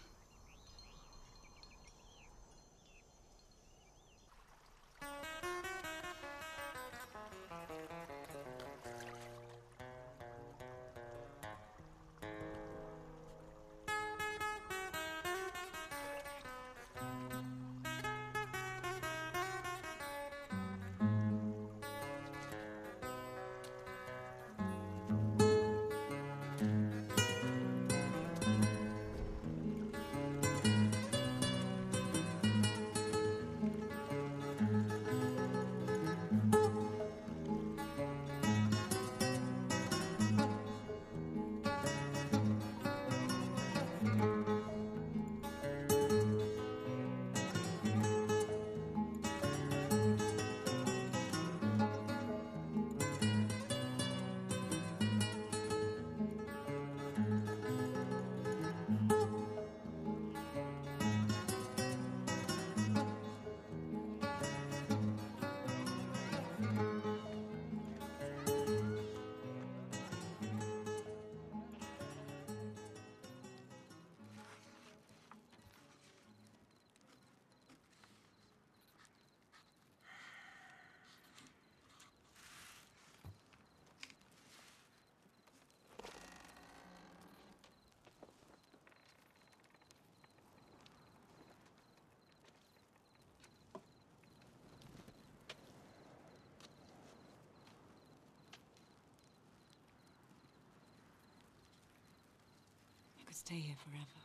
Stay here forever.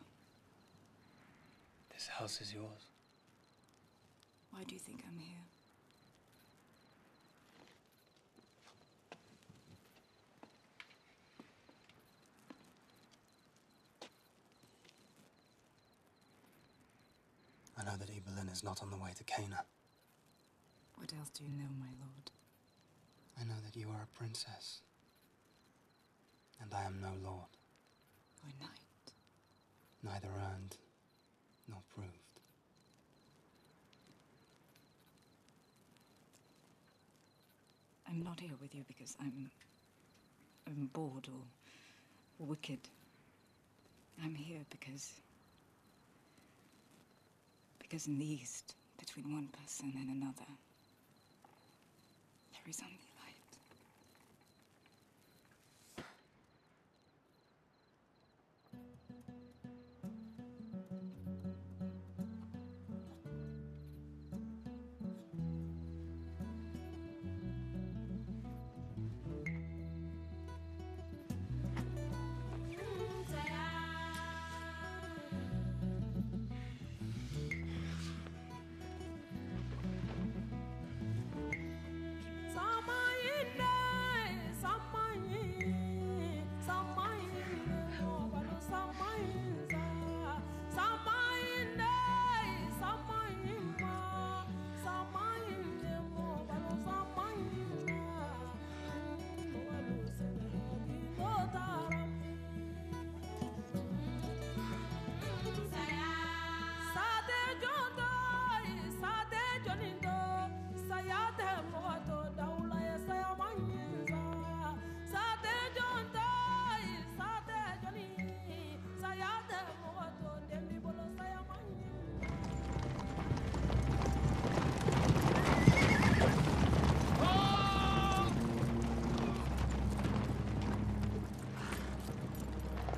This house is yours.
Why do you think I'm here?
I know that Ibelin is not on the way to Cana.
What else do you know, my lord?
I know that you are a princess. And I am no lord.
Or knight.
Neither earned nor proved.
I'm not here with you because I'm bored or wicked. I'm here because in the East, between one person and another, there is only light.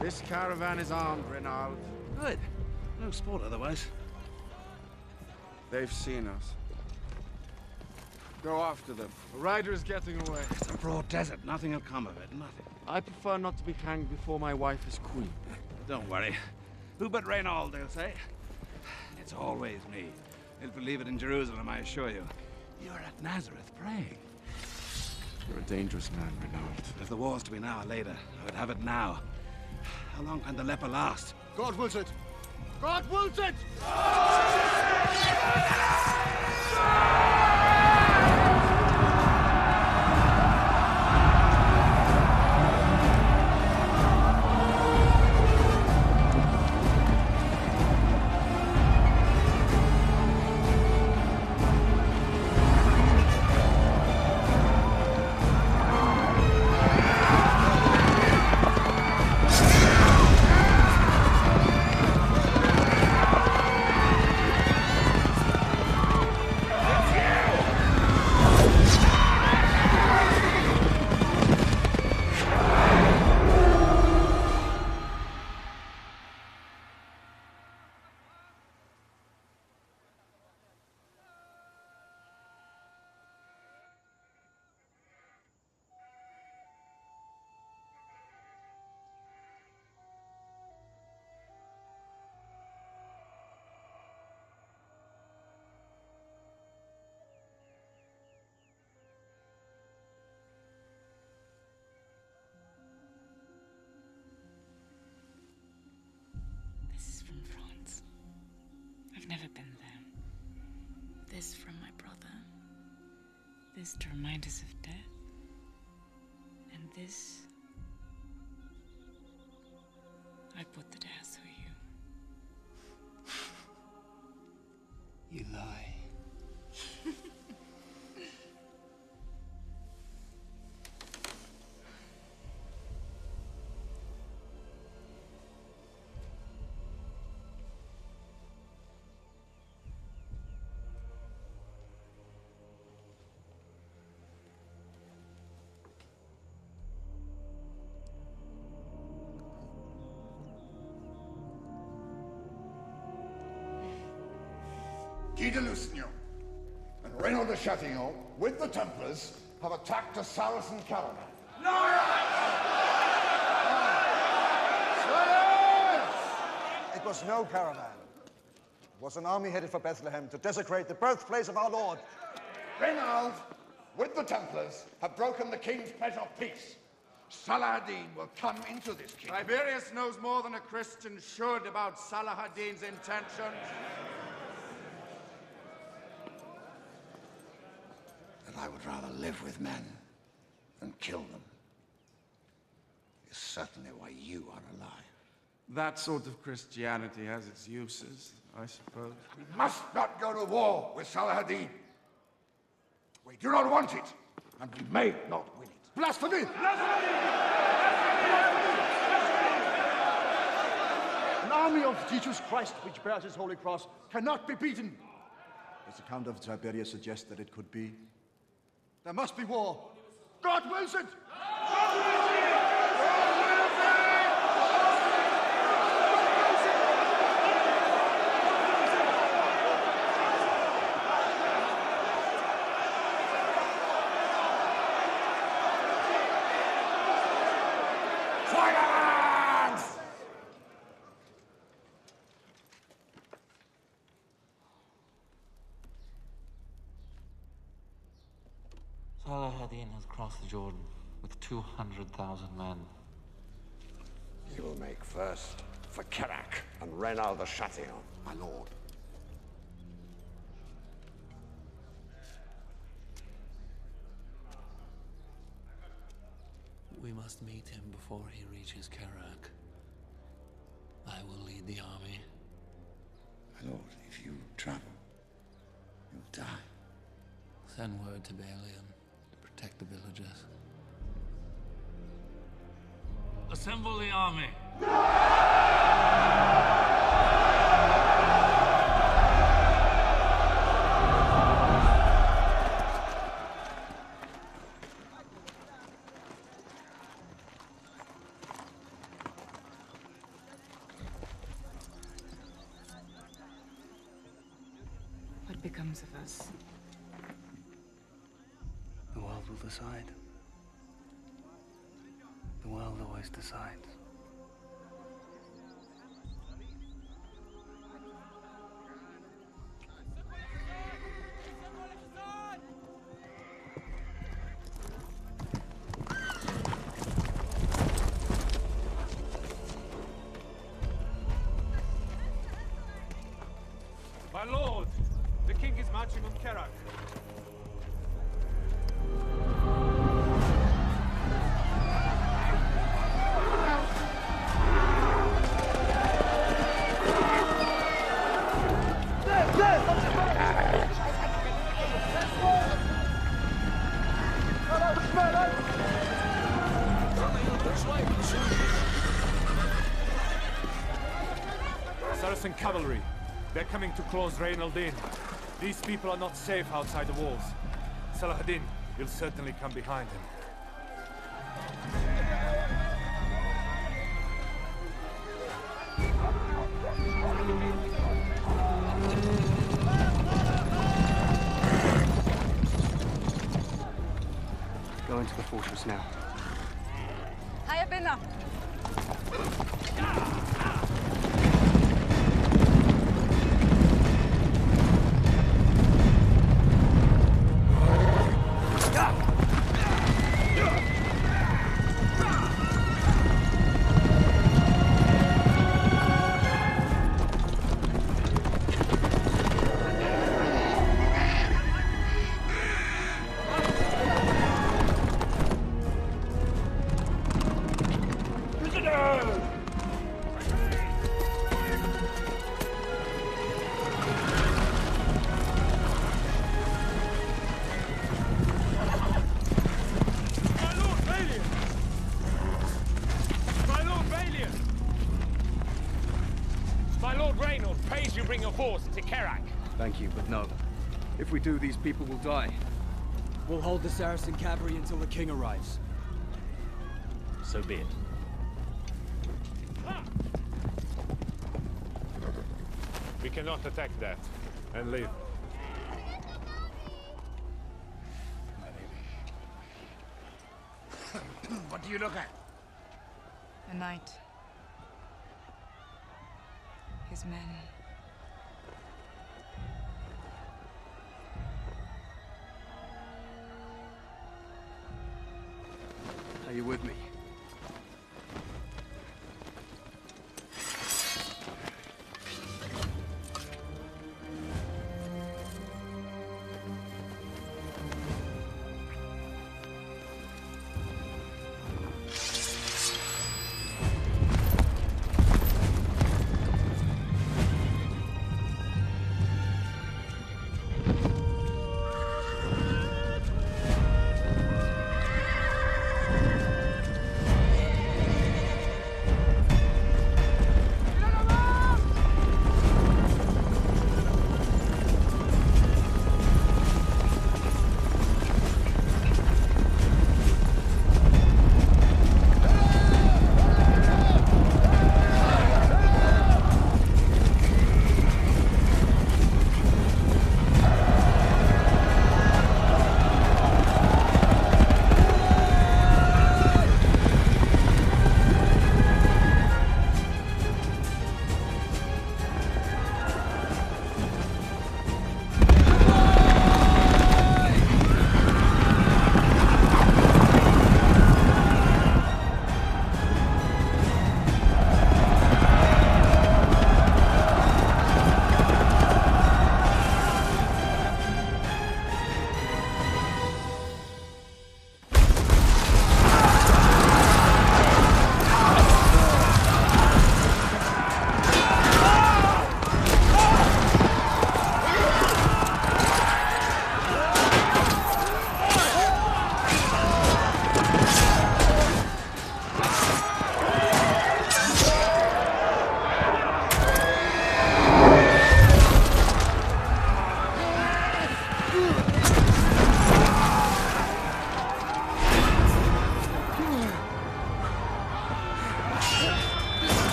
This caravan is armed, Reynald.
Good. No sport otherwise.
They've seen us. Go after them. The rider is getting away.
It's a broad desert. Nothing will come of it. Nothing.
I prefer not to be hanged before my wife is queen.
Don't worry. Who but Reynald, they'll say. It's always me. They'll believe it in Jerusalem, I assure you. You're at Nazareth praying.
You're a dangerous man, Reynald.
If the war's to be now or later, I would have it now. How long can the leper last?
God wills it! God wills it!
this from my brother. This to remind us of death. And this, I put the death for you.
You lie.
Guy de Lusignan and Renaud de Chatillon, with the Templars, have attacked a Saracen caravan.
It was no caravan. It was an army headed for Bethlehem to desecrate the birthplace of our Lord.
Renaud, with the Templars, have broken the king's pledge of peace. Salah ad-Din will come into this kingdom.
Tiberius knows more than a Christian should about Salah ad-Din's intentions.
That I would rather live with men than kill them is certainly why you are alive.
That sort of Christianity has its uses, I suppose.
We must not go to war with Salah ad-Din. We do not want it, and we may not win it.
Blasphemy! An army of Jesus Christ which bears his holy cross cannot be beaten. Does the Count of Tiberius suggest that it could be? There must be war. God wills it!
Salah ad-Din has crossed the Jordan with 200,000 men.
He will make first for Kerak and Renaud de Chatillon, my lord.
We must meet him before he reaches Kerak. I will lead the army.
My lord, if you travel, you'll die.
Send word to Balian to protect the villagers.
Assemble the army.
What becomes of us?
The world will decide. The world always decides.
My lord, the king is marching on Kerak.
Saracen cavalry. They're coming to close Reynald-in. These people are not safe outside the walls. Salah ad-Din will certainly come behind him.
Go into the fortress now.
Hiya, Binna.
Thank you, but no. If we do, these people will die.
We'll hold the Saracen cavalry until the king arrives.
So be it. We cannot attack that and leave.
What do you look at?
A knight. His men.
Are you with me?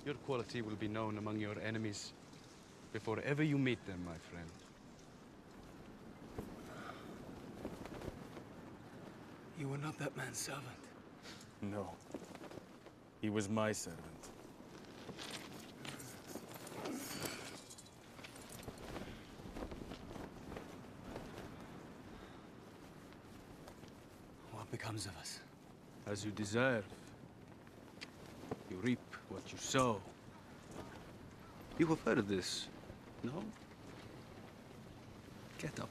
Your quality will be known among your enemies before ever you meet them, my friend.
You were not that man's servant.
No. He was my servant.
What becomes of us?
As you deserve. You reap what you sow. You have heard of this, no? Get up.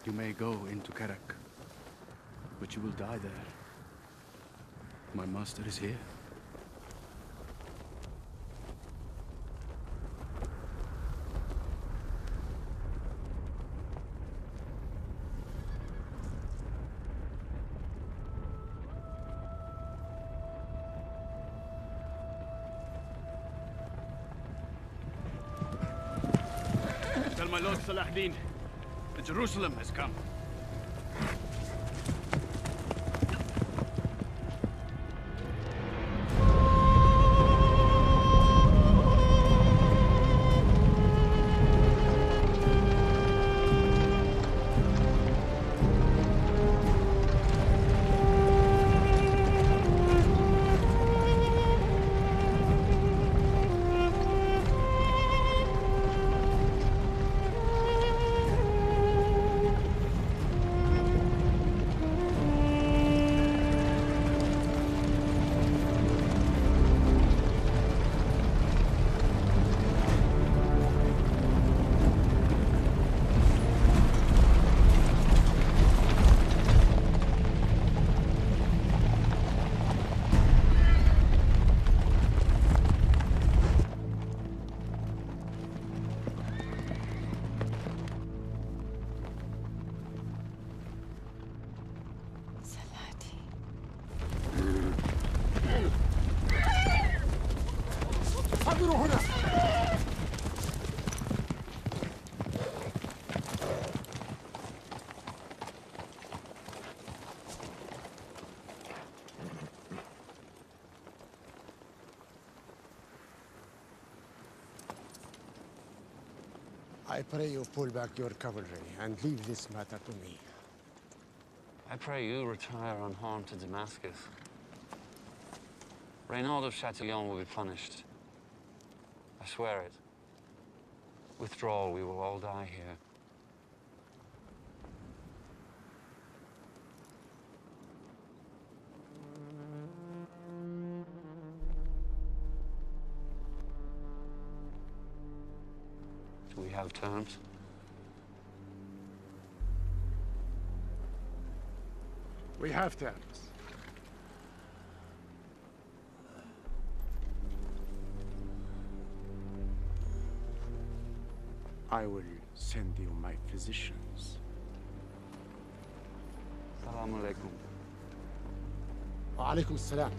You may go into Karak, but you will die there. My master is here.
my lord Salah Din. The Jerusalem has come.
I pray you pull back your cavalry and leave this matter to me.
I pray you retire unharmed to Damascus. Reynald of Chatillon will be punished. I swear it. Withdrawal, we will all die here. Do we have terms?
We have terms. I will send you my physicians.
Assalamu alaikum.
Wa alaikum assalam.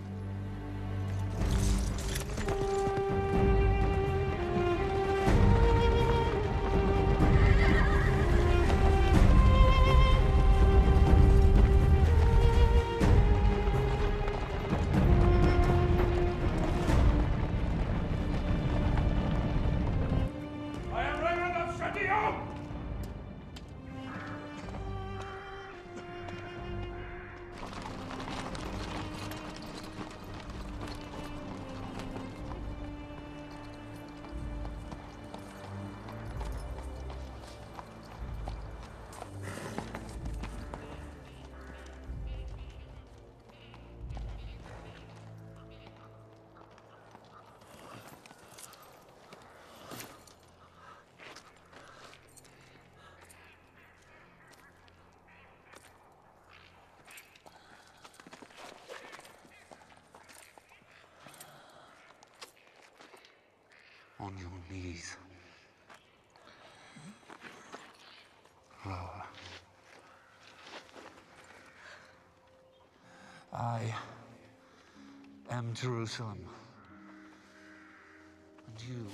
On your knees. Lower. I am Jerusalem. And you,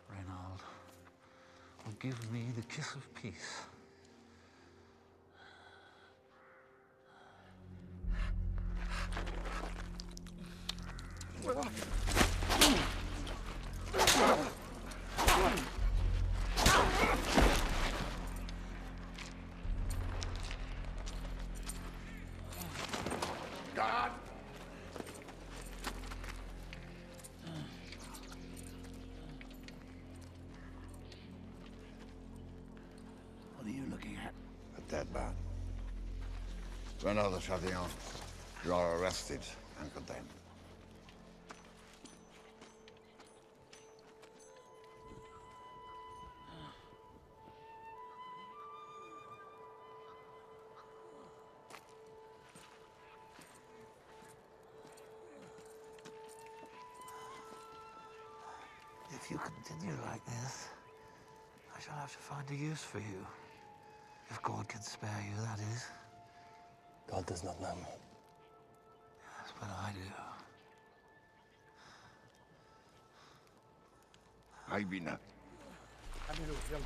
Reynald, will give me the kiss of peace.
What are you looking at?
A dead man. Reynald de Chatillon, you are arrested and condemned.
If you continue like this, I shall have to find a use for you. If God can spare you, that is.
God does not know me.
Yes, but I do.
Haybina.
اعملوا يلا.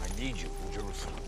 I need you in Jerusalem.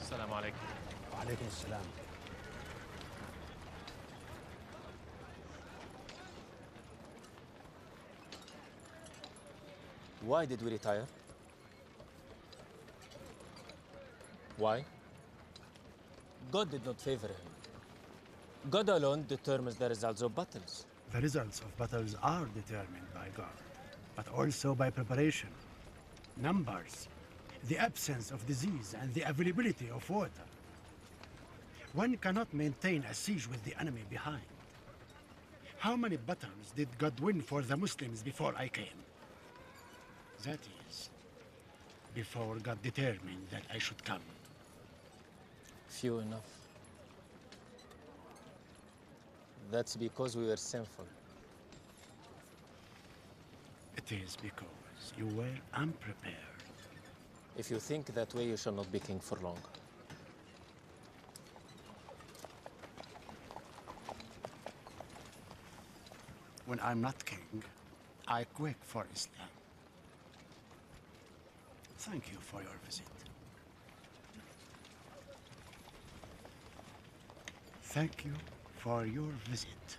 السلام عليكم.
وعليكم السلام.
Why did we retire? Why? God did not favor him. God alone determines the results of battles.
The results of battles are determined by God, but also by preparation, numbers, the absence of disease, and the availability of water. One cannot maintain a siege with the enemy behind. How many battles did God win for the Muslims before I came? That is, before God determined that I should come.
Few enough. That's because we were sinful.
It is because you were unprepared.
If you think that way, you shall not be king for long.
When I'm not king, I quake for Islam. Thank you for your visit. Thank you for your visit.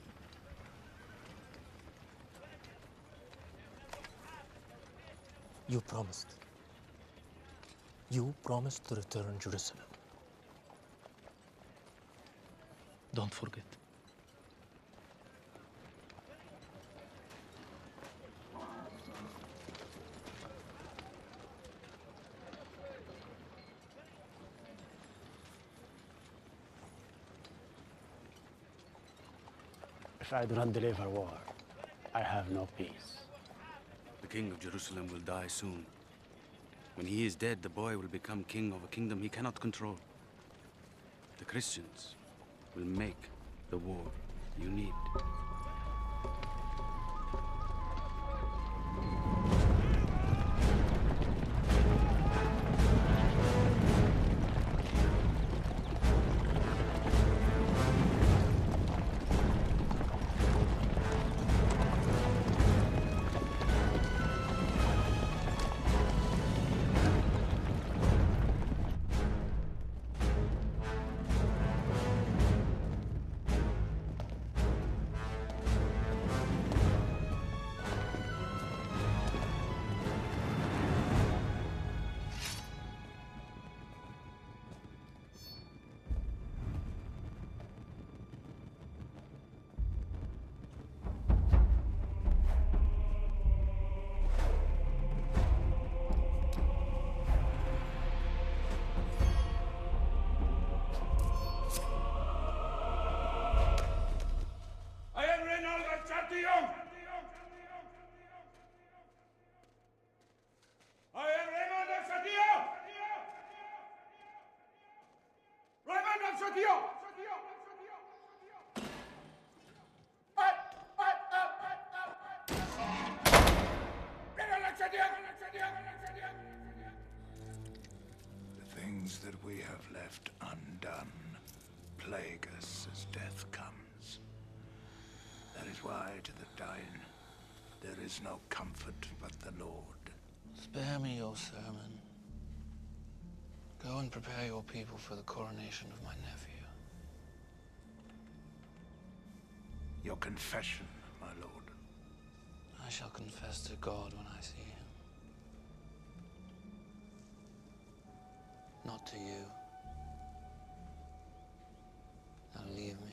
You promised. You promised to return Jerusalem. Don't forget.
If I do not deliver war, I have no peace.
The king of Jerusalem will die soon. When he is dead, the boy will become king of a kingdom he cannot control. The Christians will make the war you need.
The things that we have left undone plague us as death comes. That is why to the dying there is no comfort but the Lord.
Spare me your sermon. Go and prepare your people for the coronation of my nephew.
Your confession, my lord.
I shall confess to God when I see him. Not to you. Now leave me.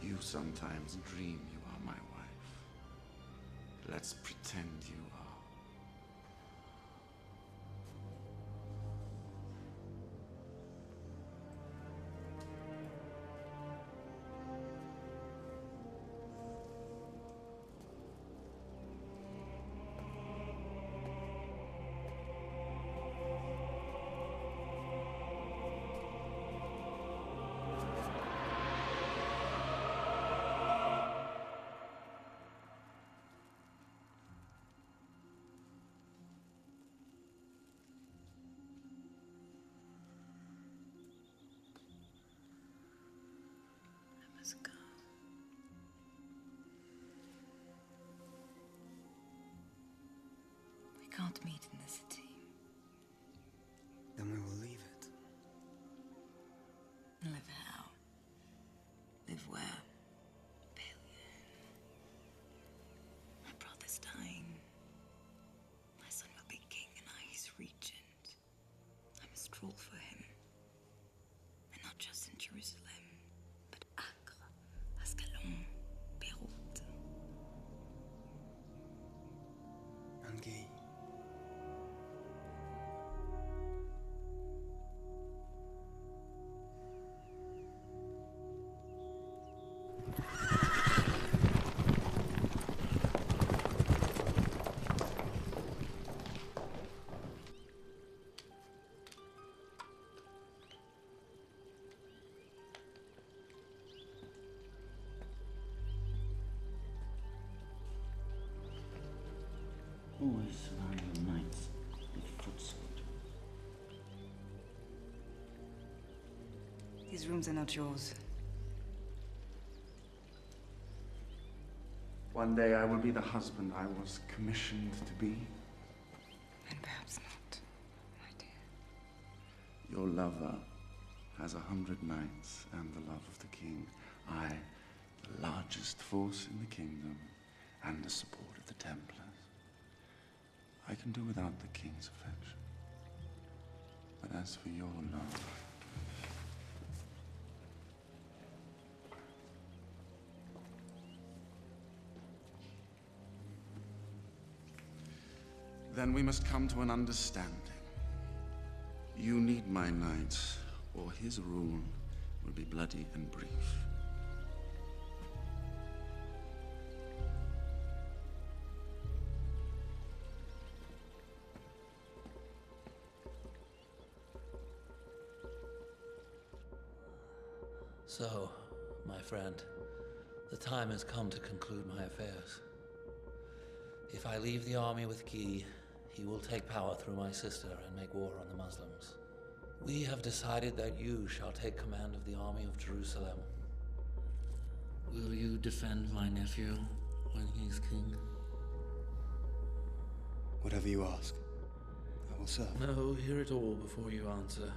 You sometimes dream you are my wife. Let's pretend you are.
Let's go. We can't meet in the city.
Then we will leave it.
Live how? Live where? My brother's dying. My son will be king and I his regent. I must rule for him. And not just in Jerusalem, but Acre, Ascalon, Beirut.
And Guy.
Always surround your knights with footsword.
These rooms are not yours.
One day I will be the husband I was commissioned to be.
And perhaps not, my dear.
Your lover has 100 knights and the love of the king. I, the largest force in the kingdom, and the support of the Templars. I can do without the king's affection. But as for your love, then we must come to an understanding. You need my knights, or his rule will be bloody and brief.
So, my friend, the time has come to conclude my affairs. If I leave the army with Guy, he will take power through my sister and make war on the Muslims. We have decided that you shall take command of the army of Jerusalem. Will you defend my nephew when he's king?
Whatever you ask, I will serve.
No, hear it all before you answer.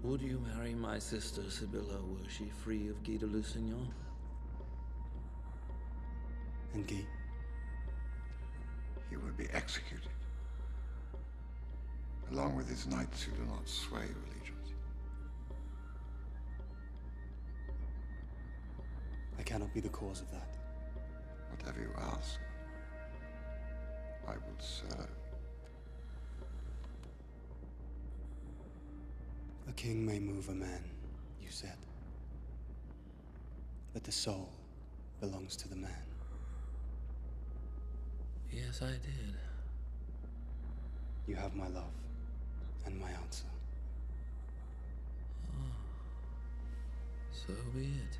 Would you marry my sister Sibylla were she free of Guy de Lusignan?
And Guy?
He will be executed, along with his knights who do not sway allegiance.
I cannot be the cause of that.
Whatever you ask, I will serve.
A king may move a man, you said. But the soul belongs to the man.
Yes, I did.
You have my love and my answer.
So be it.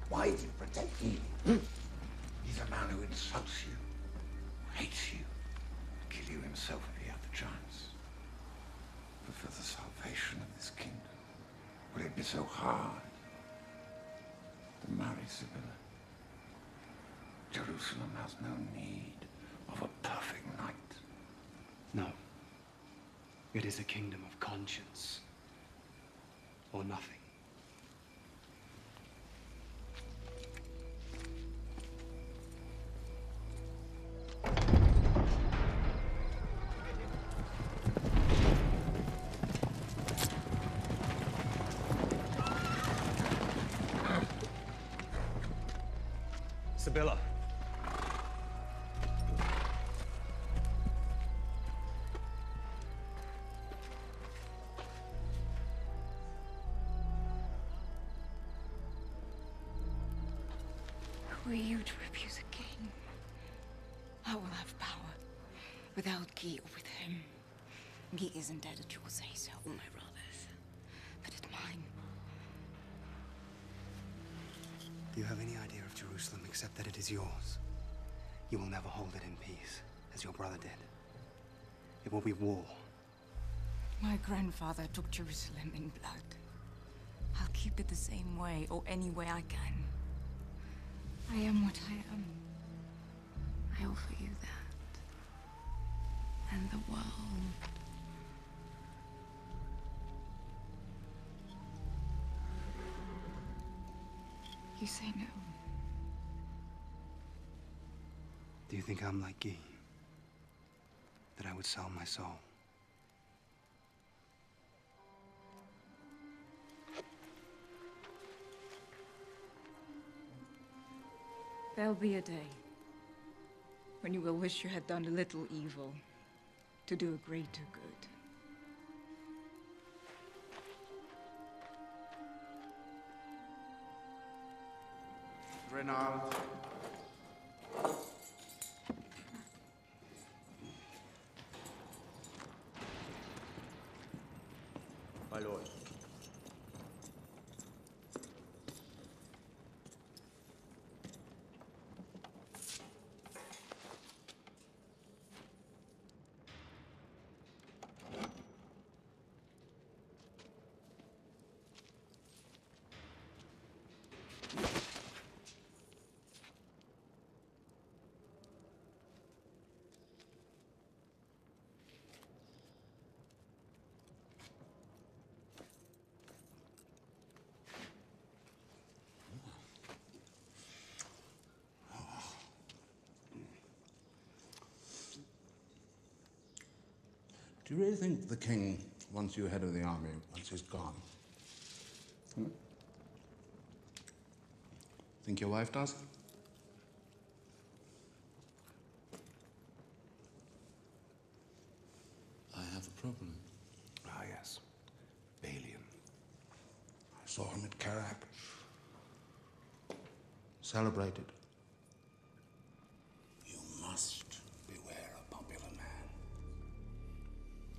Why do you protect him? He's a man who insults you, hates you, would kill you himself if he had the chance. But for the salvation of this kingdom, will it be so hard to marry Sibylla? Jerusalem has no need of a perfect knight.
No. It is a kingdom of conscience. Or nothing. Sibylla.
Who are you to refuse a king? I will have power, without Guy or with him. Guy isn't dead at your say-so, my brothers, but at mine.
Do you have any idea of Jerusalem except that it is yours? You will never hold it in peace, as your brother did. It will be war.
My grandfather took Jerusalem in blood. I'll keep it the same way, or any way I can. I am what I am. I offer you that. And the world. You say no.
Do you think I'm like Guy? That I would sell my soul?
There'll be a day when you will wish you had done a little evil to do a greater good.
Renard.
My lord.
Do you really think the king wants you head of the army once he's gone? Hmm? Think your wife does? I have a problem. Ah, yes. Balian. I saw him at Karak. Celebrated. You must beware a popular man.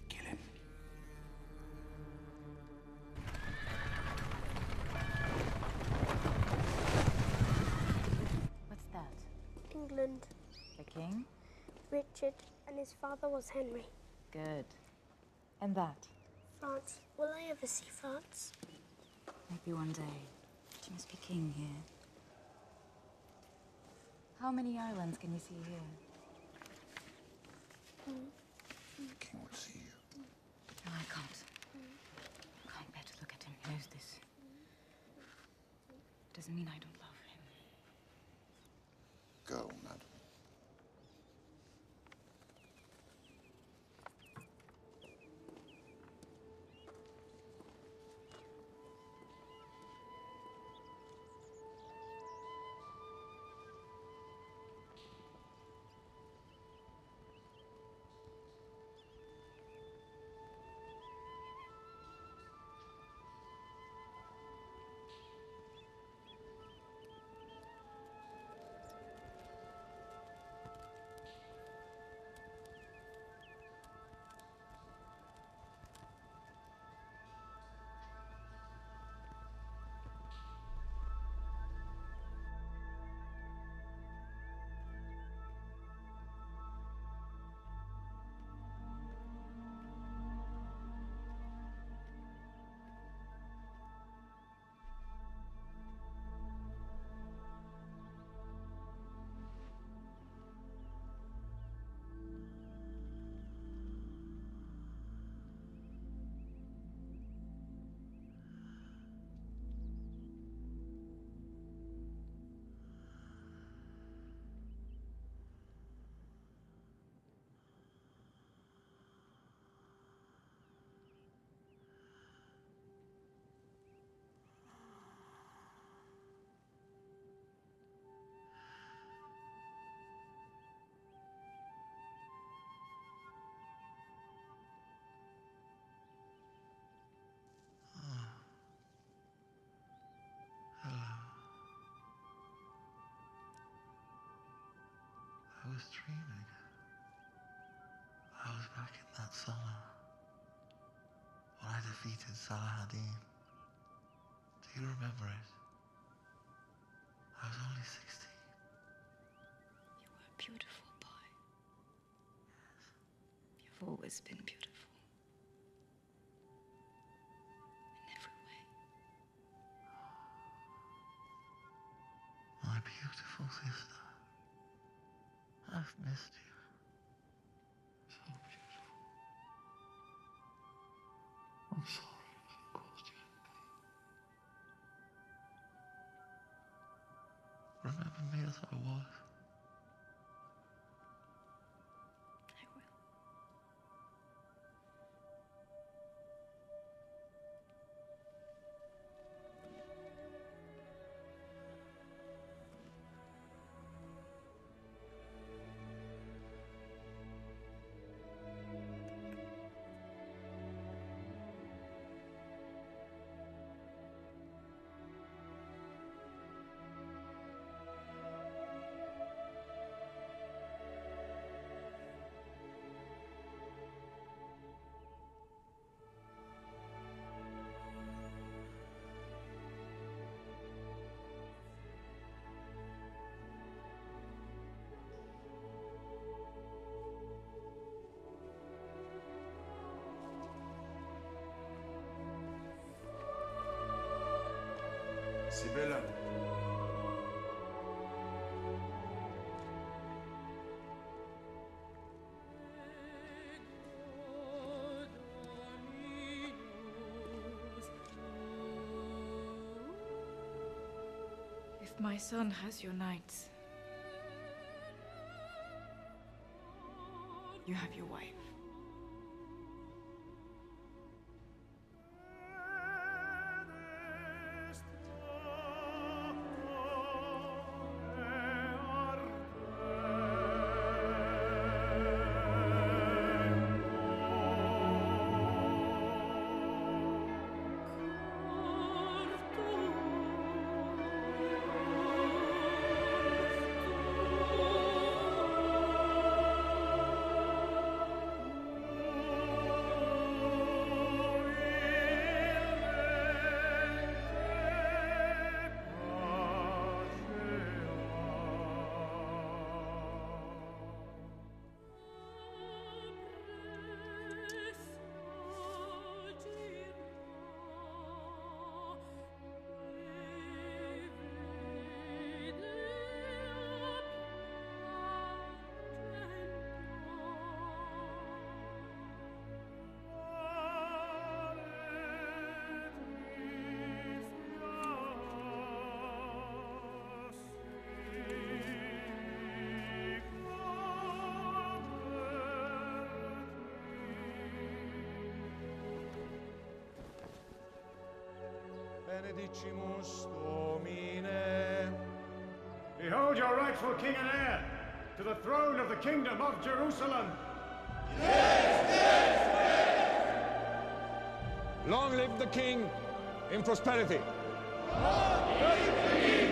Kill him.
What's that?
England.
The king?
Richard, and his father was Henry.
Good. And that?
France. Will I ever see France?
Maybe one day. But you must be king here. How many islands can you see here?
The king will see you.
No, I can't. I can't bear to look at him. He knows this. Doesn't mean I don't love him.
Go, madam.
dreaming. I was back in that summer when I defeated Salah. Do you remember it? I was only 16.
You were a beautiful boy. Yes. You've always been beautiful. In every way.
My beautiful sister. I've missed you. So beautiful. I'm sorry if I caused you pain. Remember me as I was.
I will.
Sibylla.
If my son has your knights, you have your wife.
Benedicimus Domine.
Behold your rightful king and heir to the throne of the kingdom of Jerusalem.
Long live the king in prosperity.
Long live the king!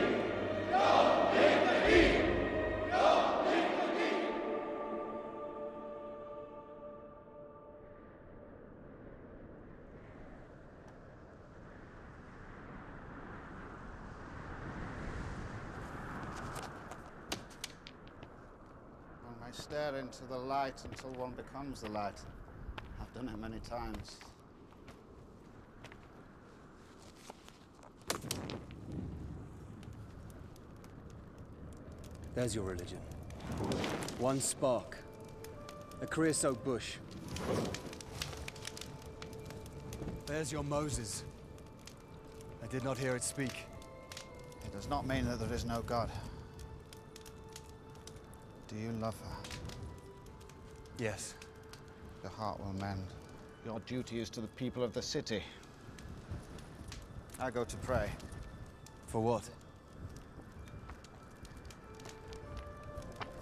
Long live the king! Long live the king!
One may stare into the light until one becomes the light. I've done it many times.
There's your religion. One spark. A creosote bush. There's your Moses. I did not hear it speak.
It does not mean that there is no God. Do you love her?
Yes.
Your heart will mend. Your duty is to the people of the city. I go to pray.
For what?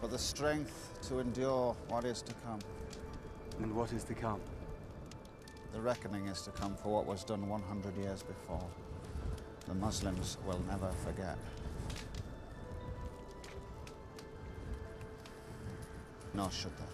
For the strength to endure what is to come.
And what is to come?
The reckoning is to come for what was done 100 years before. The Muslims will never forget. No, shut that.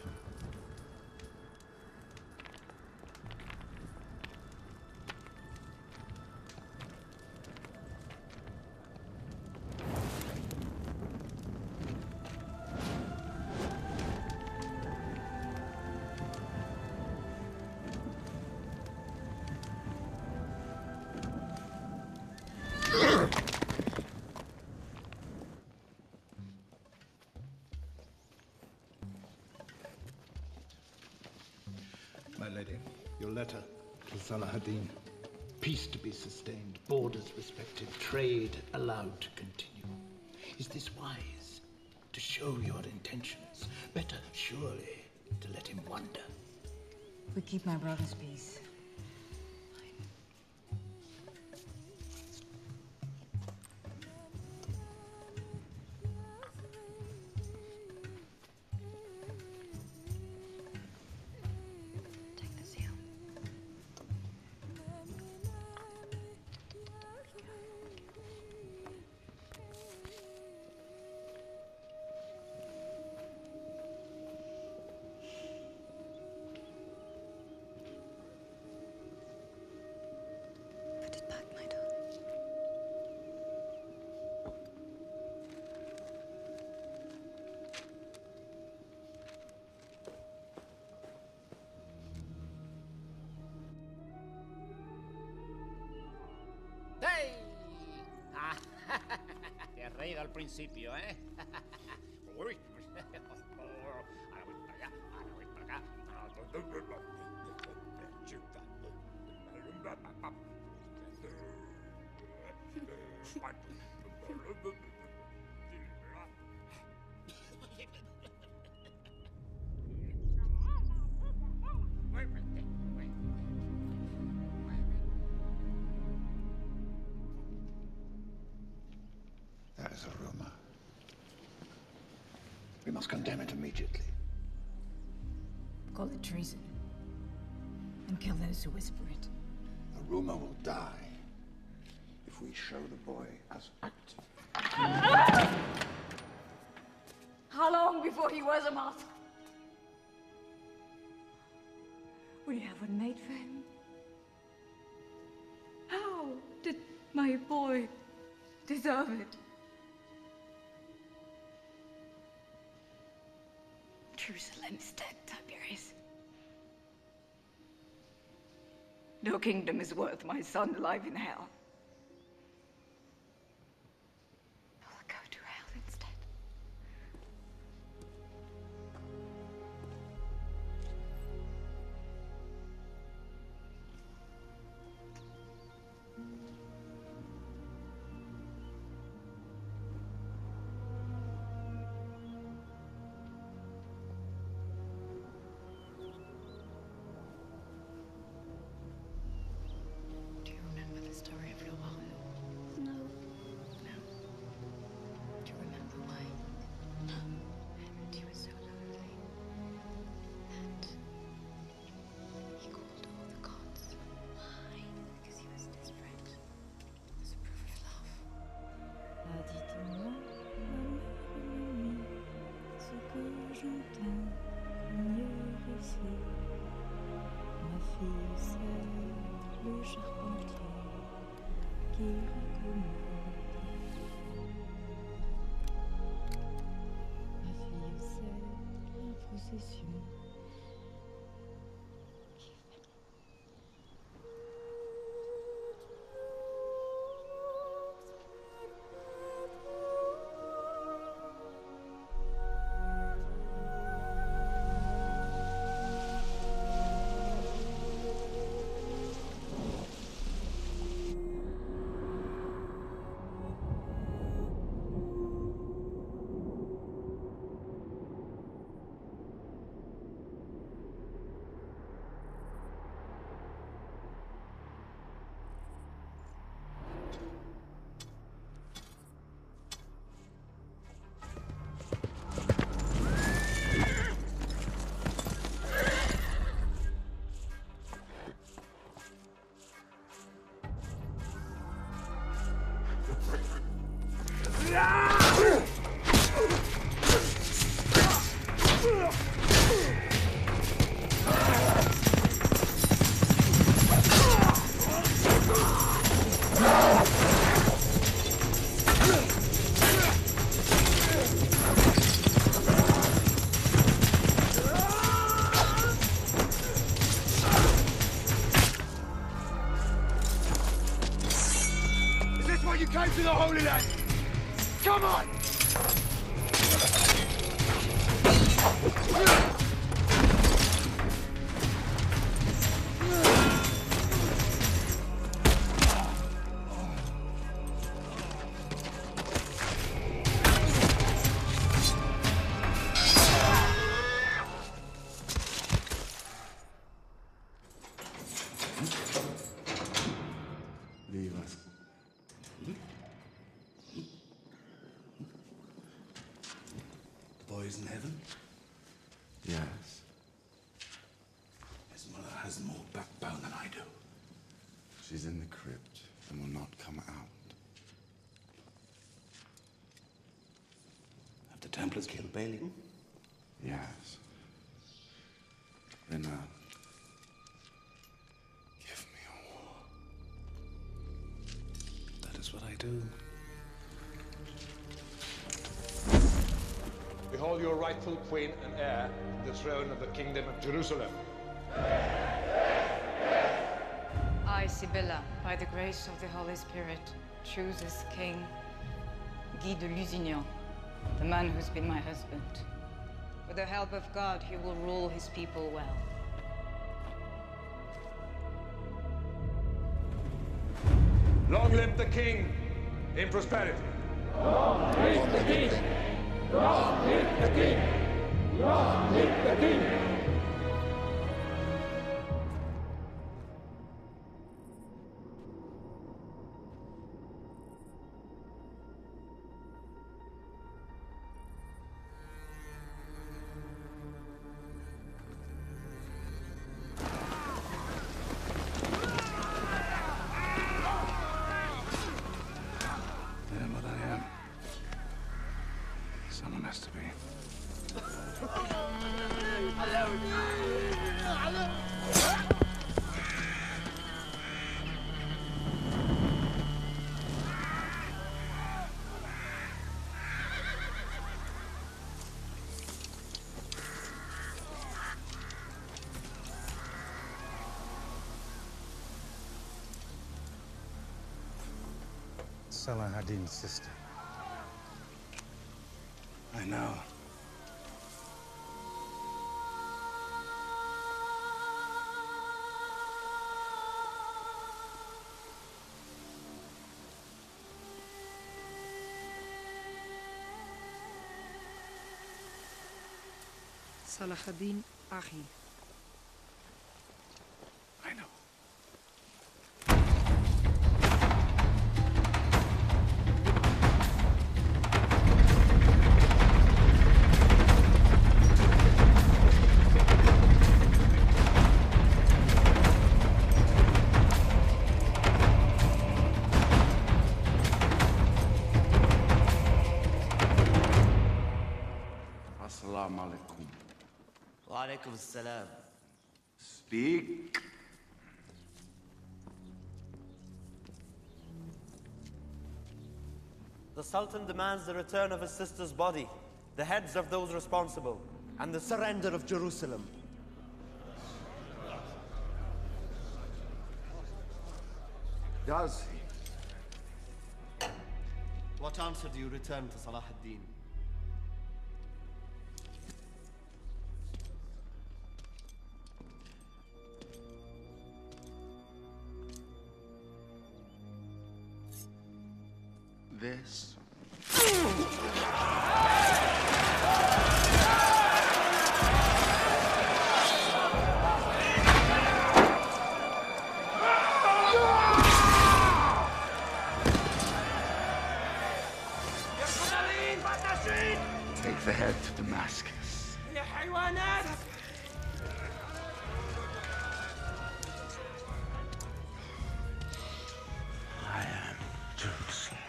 My lady, your letter to Salah ad-Din. Peace to be sustained, borders respected, trade allowed to continue. Is this wise? To show your intentions? Better, surely, to let him wonder.
We keep my brother's peace.
¡Hey! Ah, te has reído al principio, ¿eh? Uy. Ahora voy para allá, ahora voy para acá.
That is a rumor. We must condemn it immediately.
Call it treason. And kill those who whisper it.
The rumor will die if we show the boy as active.
How long before he wears a mask? We haven't made for him. How did my boy deserve it? Jerusalem is dead, Tiberius. No kingdom is worth my son alive in hell. I'll go to hell instead.
Do you remember the story of your mom?
No.
No. Do you remember why? He was so lonely that he called all the gods. Why? Because he was desperate. It was a proof of love.
Dites-moi, ce que j'entends murmure ici. Ma fille, c'est le charpentier qui recommande. Ma fille, c'est la procession.
thought you came to the Holy Land! Come on!
Leave us.
The boy's in heaven?
Yes.
His mother has more backbone than I do.
She's in the crypt and will not come out.
Have the Templars killed Bailey?
Yes. Then, give me a war.
That is what I do.
Behold your rightful queen and heir to the throne of the Kingdom of Jerusalem.
I, Sibylla, by the grace of the Holy Spirit, choose as king Guy de Lusignan, the man who's been my husband. With the help of God, he will rule his people well.
Long live the king in prosperity.
Long live the king! Long live the king! Long live the king!
I am what I am. Someone has to be.
Salah ad-Din's sister.
I know.
صلاح الدين أخي.
I know.
Assalamu alaikum.
Wa alaikum assalam.
Speak.
The Sultan demands the return of his sister's body, the heads of those responsible, and the surrender of Jerusalem.
Does he?
What answer do you return to Salah ad-Din?
This. Take the head to Damascus. I am Jerusalem.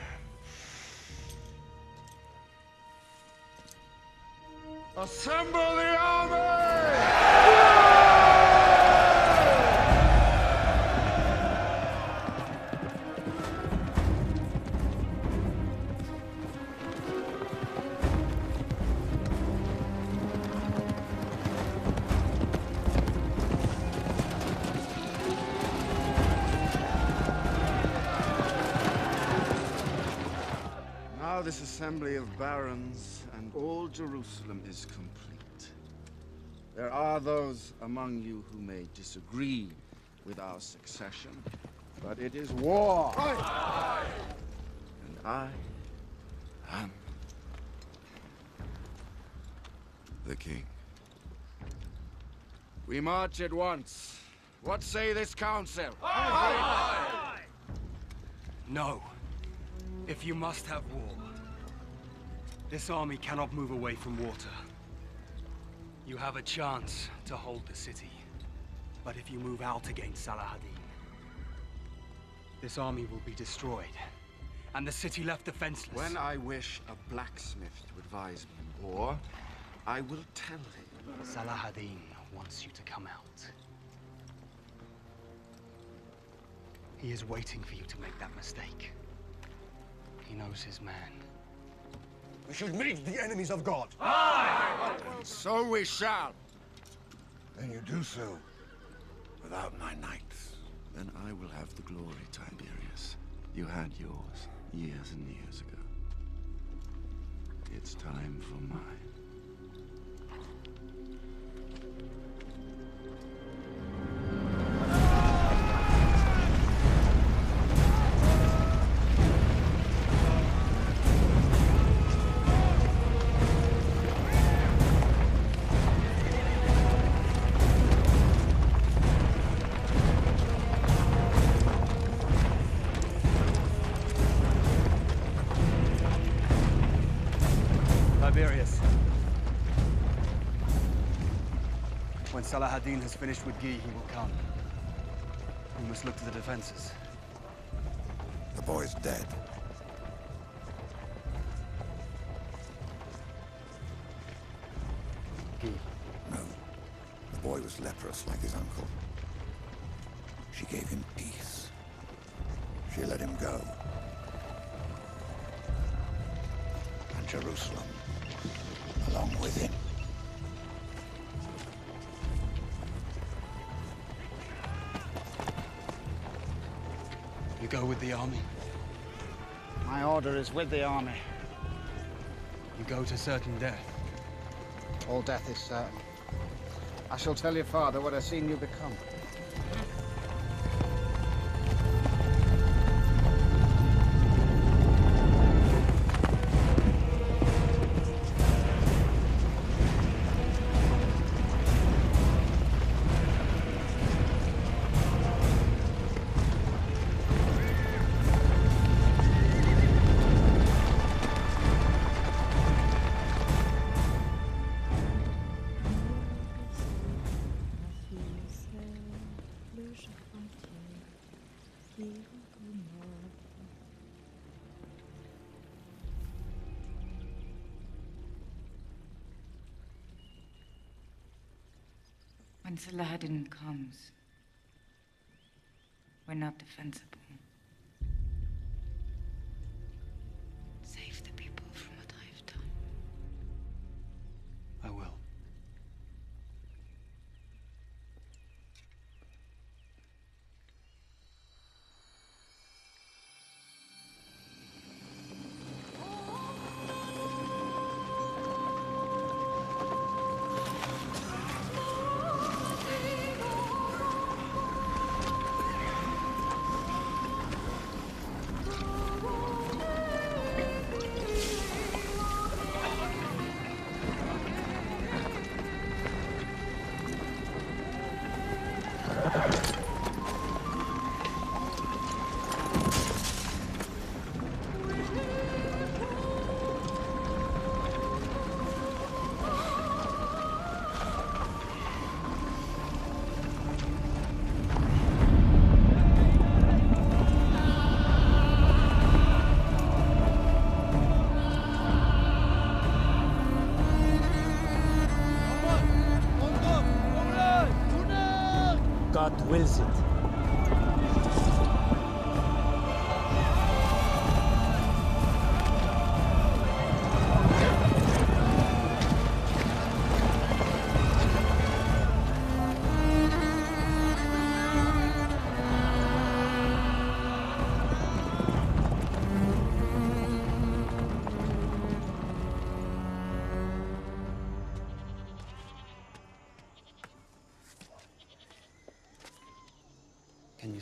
Assemble the army!
this assembly of barons, and all Jerusalem is complete. There are those among you who may disagree with our succession, but it is war. Aye. And I am the king. We march at once. What say this council?
Aye. No. If you must have war, this army cannot move away from water. You have a chance to hold the city, but if you move out against Salah ad-Din, this army will be destroyed, and the city left defenseless.
When I wish a blacksmith to advise me in war, I will tell him.
Salah ad-Din wants you to come out. He is waiting for you to make that mistake. He knows his man.
We should meet the enemies of God.
Aye! So we shall.
Then you do so without my knights.
Then I will have the glory, Tiberius. You had yours years and years ago. It's time for mine.
Tiberius. When Salah ad-Din has finished with Guy, he will come. We must look to the defenses.
The boy's dead.
Guy?
No. The boy was leprous like his uncle. She gave him peace. She let him go. And Jerusalem along with him.
You go with the army?
My order is with the army.
You go to certain death?
All death is certain. I shall tell your father what I've seen you become.
When Salah ad-Din comes, we're not defensible. Save the people from what I've done.
I will.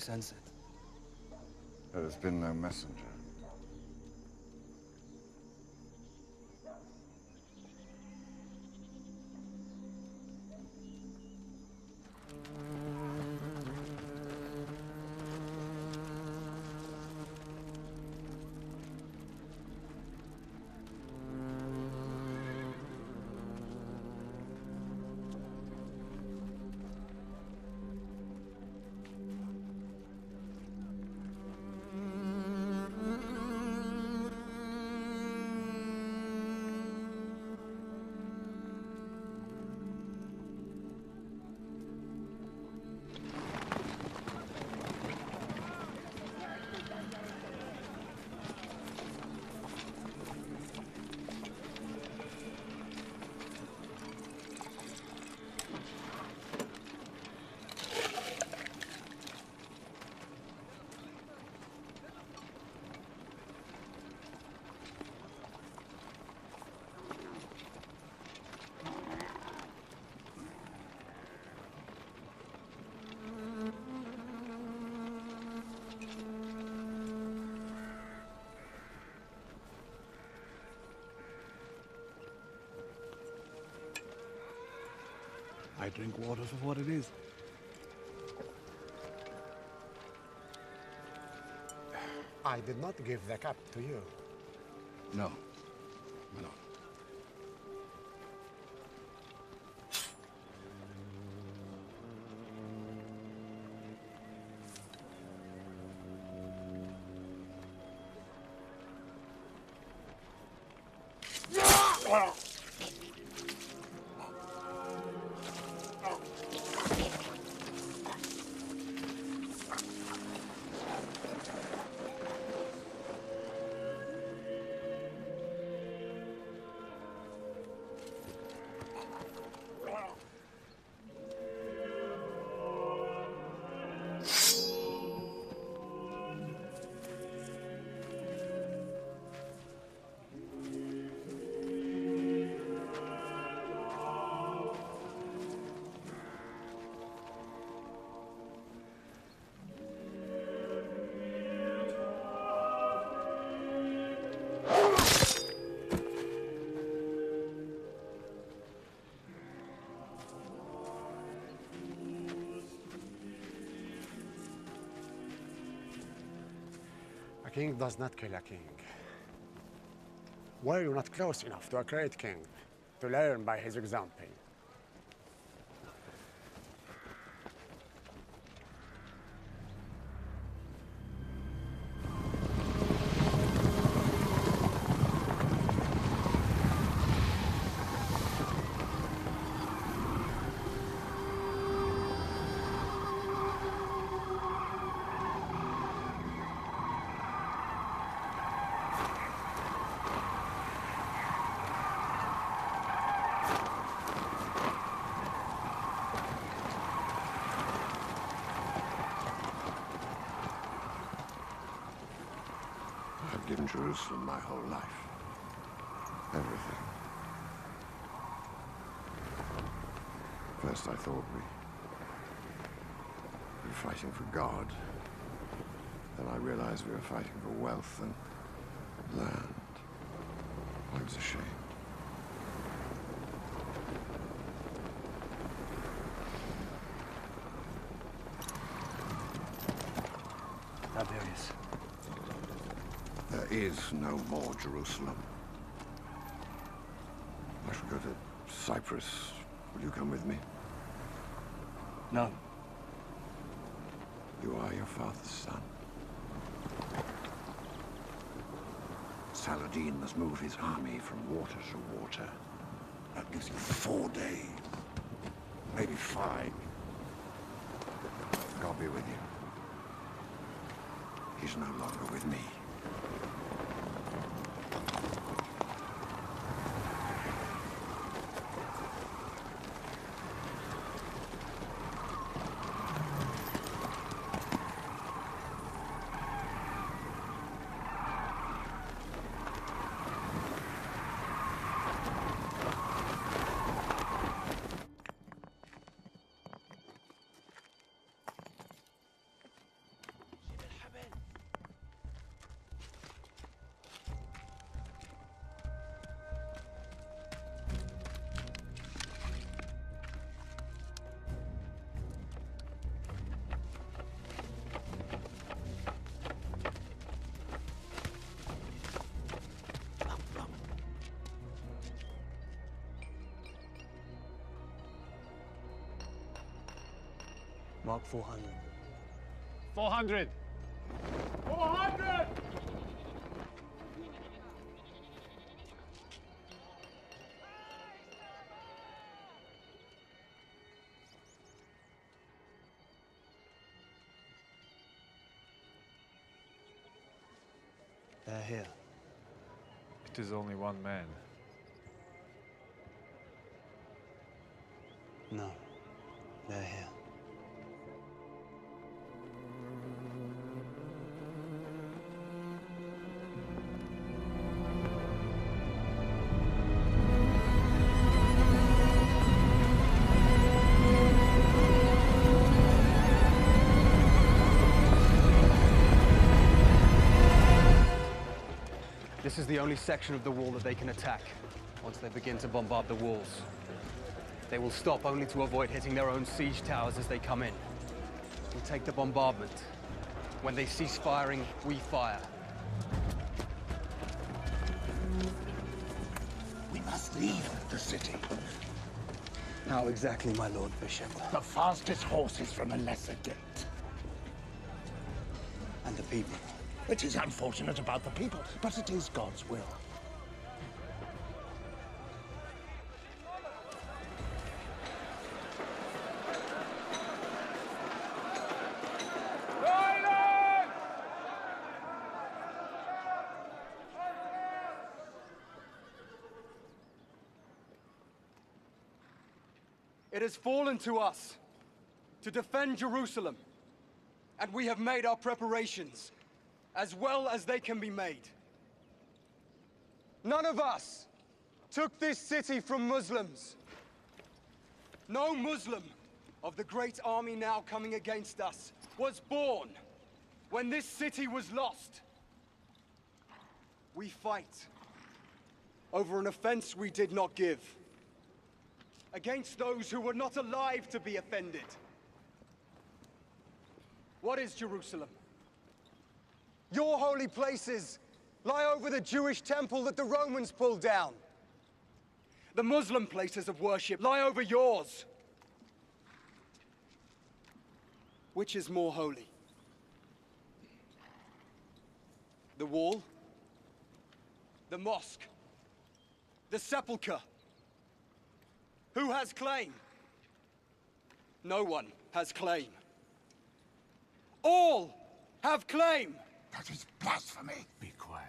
sense it?
There has been no messenger.
I drink water for what it is.
I did not give the cup to you.
No. No.
A king does not kill a king. Were you not close enough to a great king to learn by his example?
I've given Jerusalem my whole life. Everything. First I thought we were fighting for God. Then I realized we were fighting for wealth and land. I was ashamed.
Tiberius.
There is no more Jerusalem. I shall go to Cyprus. Will you come with me?
No.
You are your father's son. Saladin must move his army from water to water. That gives you 4 days. Maybe 5. God be with you. He's no longer with me.
Mark 400.
400! 400!
They're here.
It is only one man.
No, they're here.
This is the only section of the wall that they can attack. Once they begin to bombard the walls, they will stop only to avoid hitting their own siege towers as they come in. We take the bombardment. When they cease firing, we fire.
We must leave the city.
How exactly, my Lord Bishop?
The fastest horses from a lesser gate.
And the people?
It is unfortunate about the people, but it is God's will.
It has fallen to us to defend Jerusalem, and we have made our preparations as well as they can be made. None of us took this city from Muslims. No Muslim of the great army now coming against us was born when this city was lost. We fight over an offense we did not give, against those who were not alive to be offended. What is Jerusalem? Your holy places lie over the Jewish temple that the Romans pulled down. The Muslim places of worship lie over yours. Which is more holy? The wall? The mosque? The sepulchre? Who has claim? No one has claim. All have claim.
That is blasphemy.
Be quiet.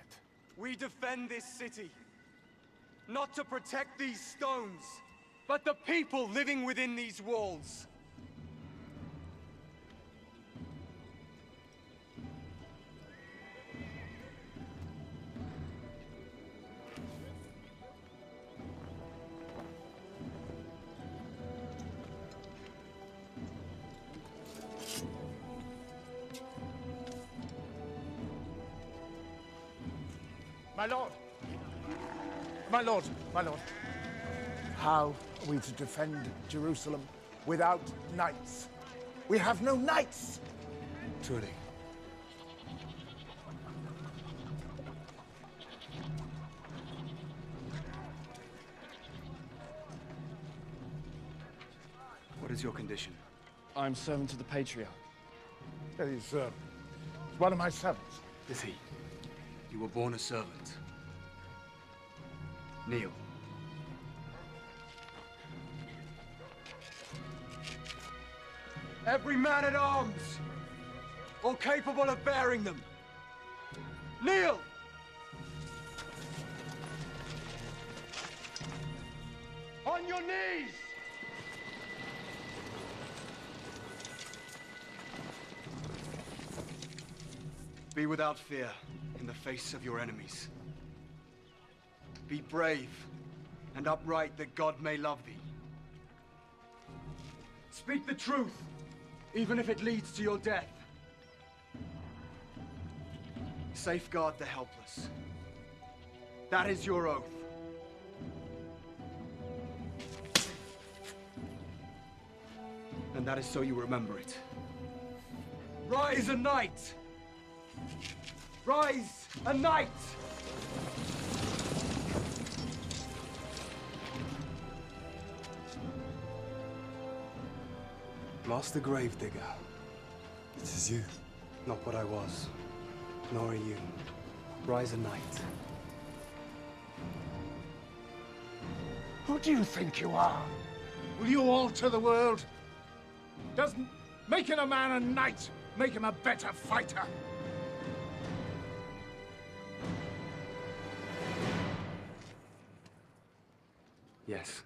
We defend this city, not to protect these stones, but the people living within these walls.
My lord! My lord! My lord! How are we to defend Jerusalem without knights? We have no knights!
Truly. What is your condition?
I'm servant to the Patriarch.
He's one of my servants.
Is he? You were born a servant. Kneel. Every man at arms, or capable of bearing them, kneel! On your knees! Be without fear in the face of your enemies. Be brave and upright that God may love thee. Speak the truth, even if it leads to your death. Safeguard the helpless. That is your oath. And that is so you remember it. Rise a knight! Rise a knight! Master Gravedigger.
It is you.
Not what I was, nor are you. Rise a knight.
Who do you think you are? Will you alter the world? Doesn't making a man a knight make him a better fighter?
Yes.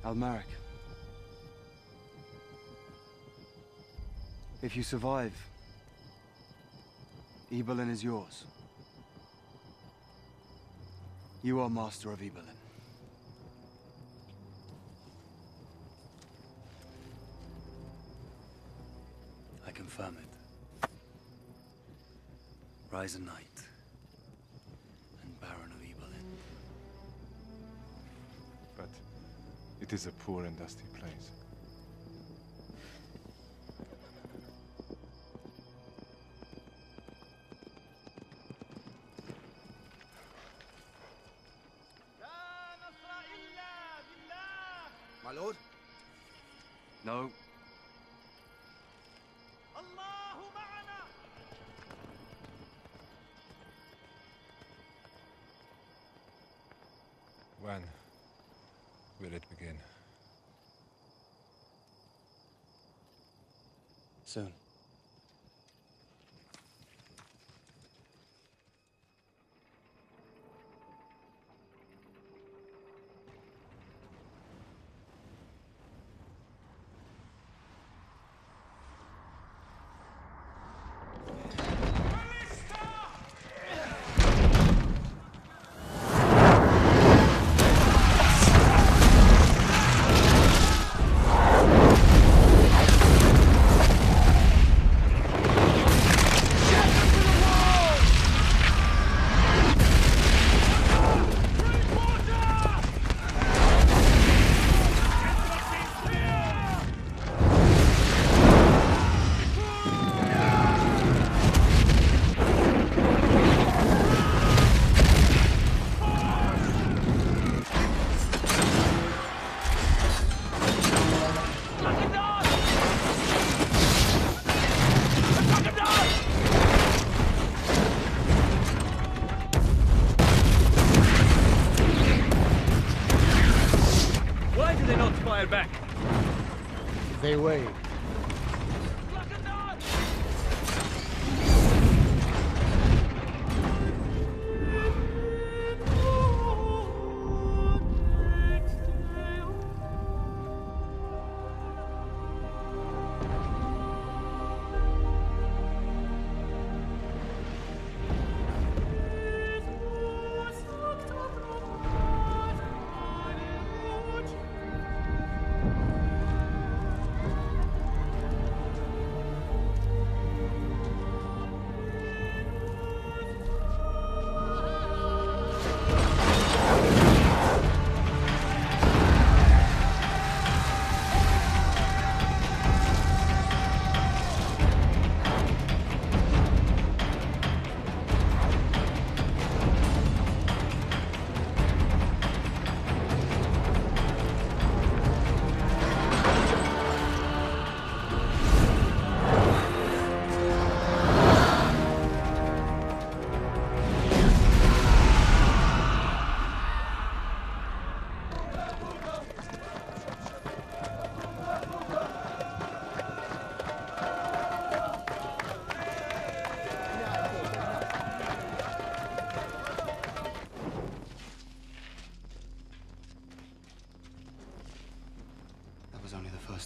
Almaric. If you survive, Ibelin is yours. You are master of Ibelin. I confirm it. Rise a knight and Baron of Ibelin.
But it is a poor and dusty place.
My lord? No.
When will it begin?
Soon.
Back.
They wait.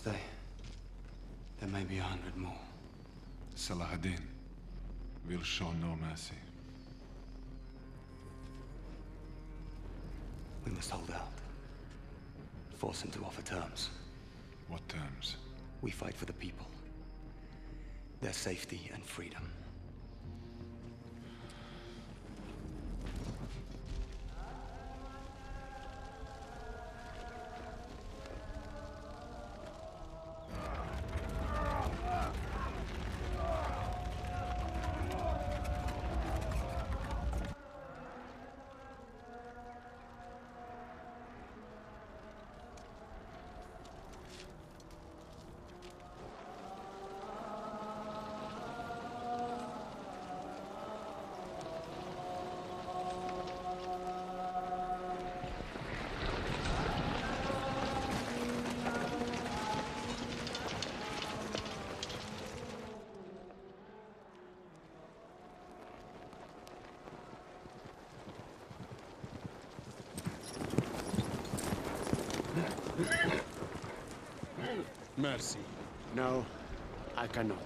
Day. There may be 100 more.
Salah Din will show no mercy.
We must hold out. Force him to offer terms.
What terms?
We fight for the people. Their safety and freedom.
Mercy. No, I cannot.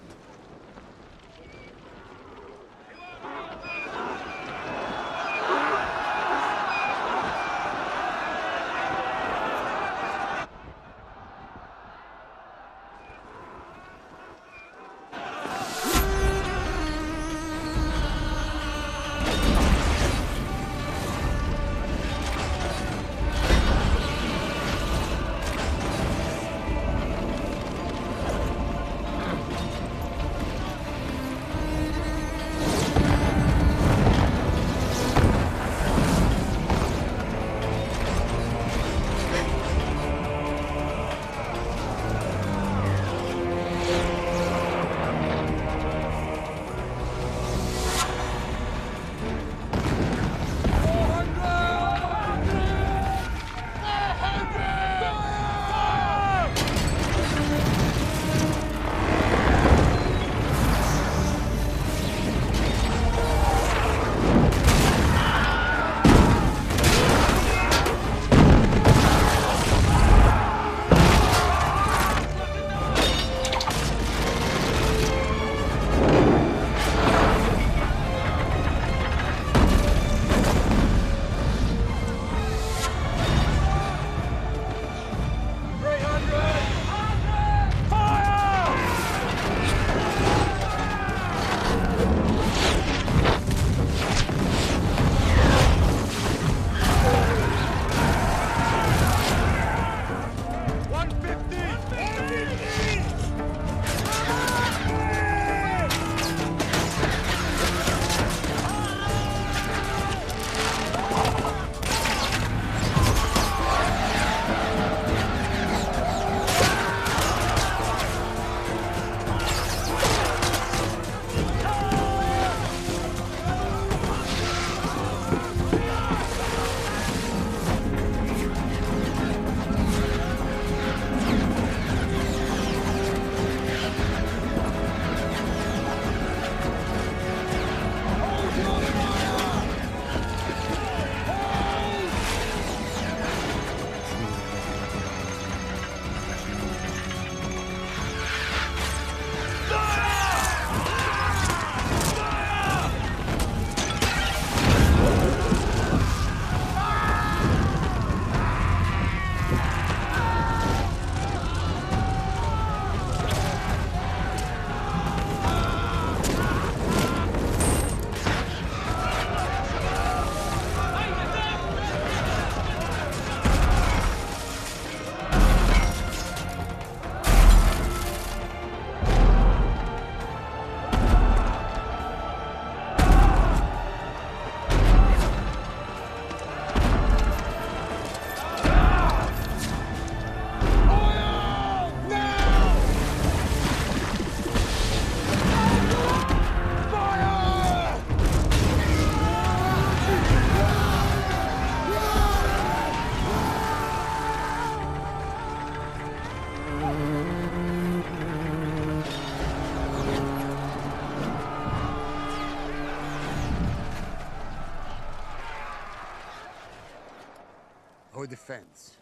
Who defends?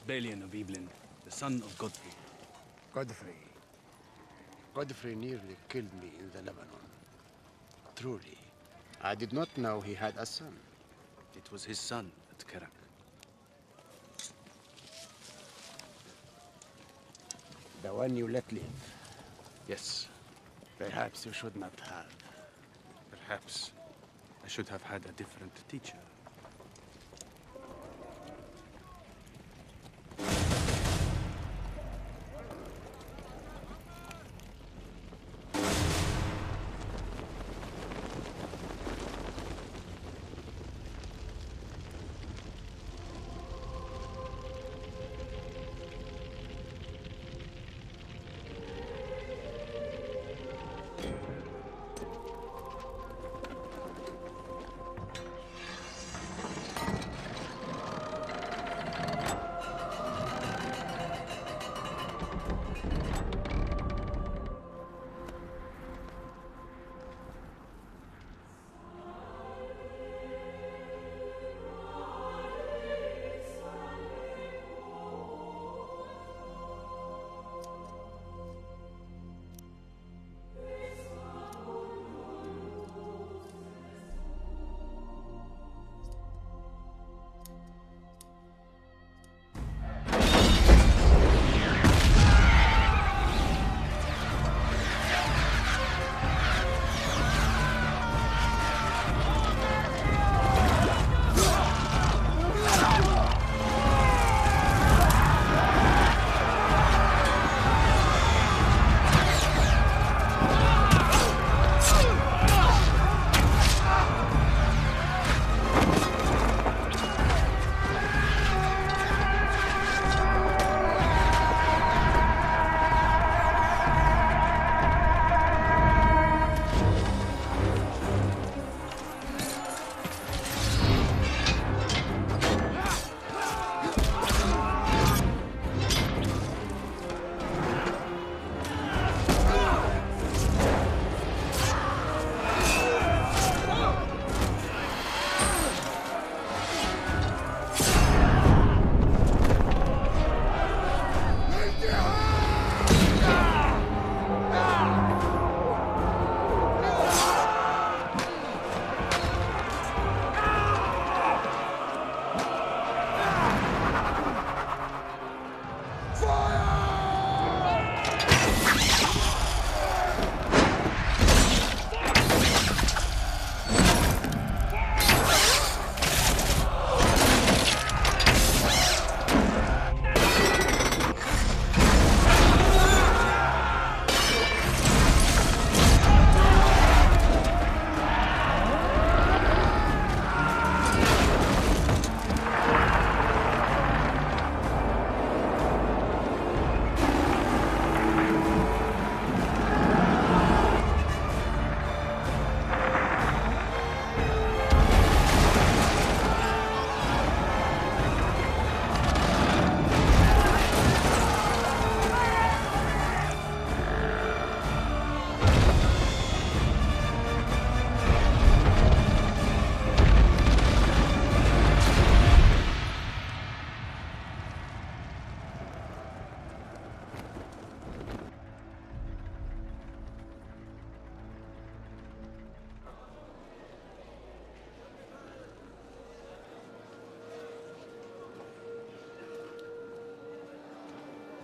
Balian of Evelyn, the son of Godfrey.
Godfrey. Godfrey nearly killed me in the Lebanon. Truly, I did not know he had a son.
It was his son at Kerak.
The one you let live.
Yes.
Perhaps you should not have.
Perhaps I should have had a different teacher.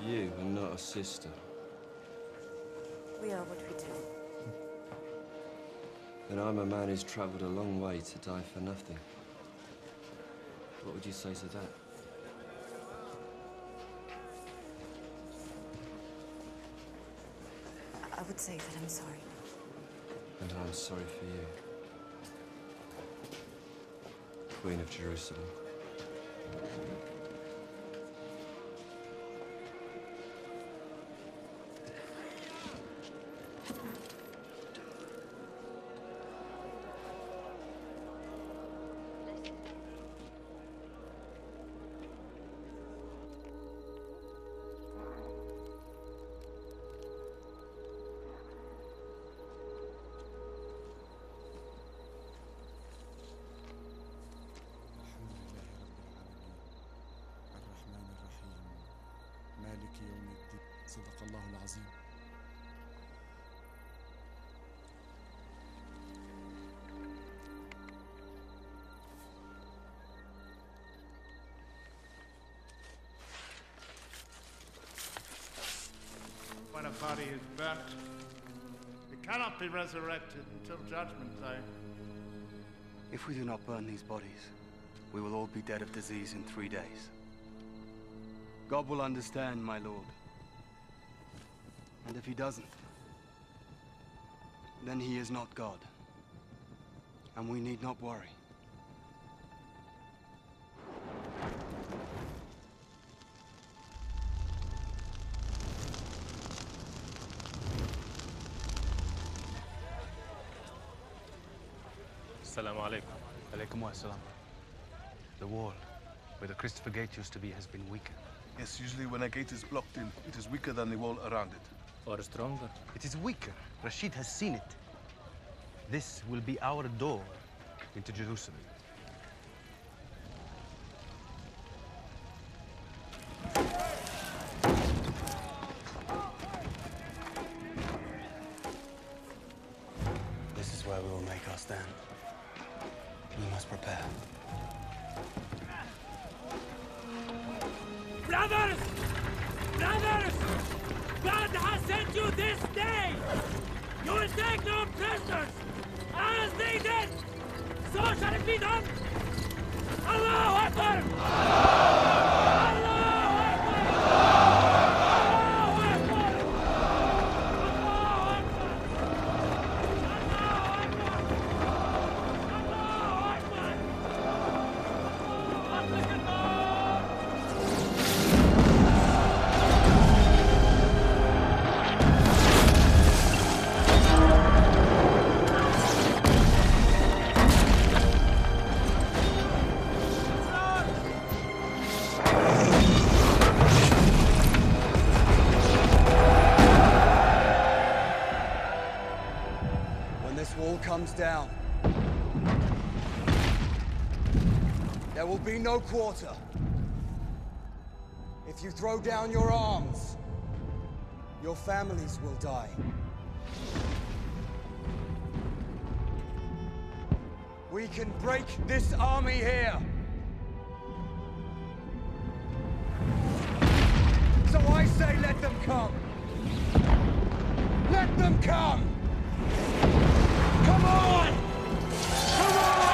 You are not a sister.
We are what we do.
And I'm a man who's travelled a long way to die for nothing. What would you say to that?
I would say that I'm sorry.
And I'm sorry for you. Queen of Jerusalem.
مالك يوم الدين. صدق الله العظيم.
when a body is burnt, it cannot be resurrected until Judgment Day.
If we do not burn these bodies, we will all be dead of disease in 3 days. God will understand, my lord. And if he doesn't, then he is not God. And we need not worry.
Assalamu alaikum.
Alaikum assalam. The wall, where the Christopher Gate used to be, has been weakened.
Yes, usually when a gate is blocked in, it is weaker than the wall around it.
Or stronger.
It is weaker. Rashid has seen it. This will be our door into Jerusalem. This is where we will make our stand. We must prepare.
Brothers! Brothers! God has sent you this day! You will take no prisoners! As they did, so shall it be done! Allahu Akbar! Allahu Akbar!
Comes down. There will be no quarter. If you throw down your arms, your families will die. We can break this army here. So I say let them come. Let them come! Come on! Come on!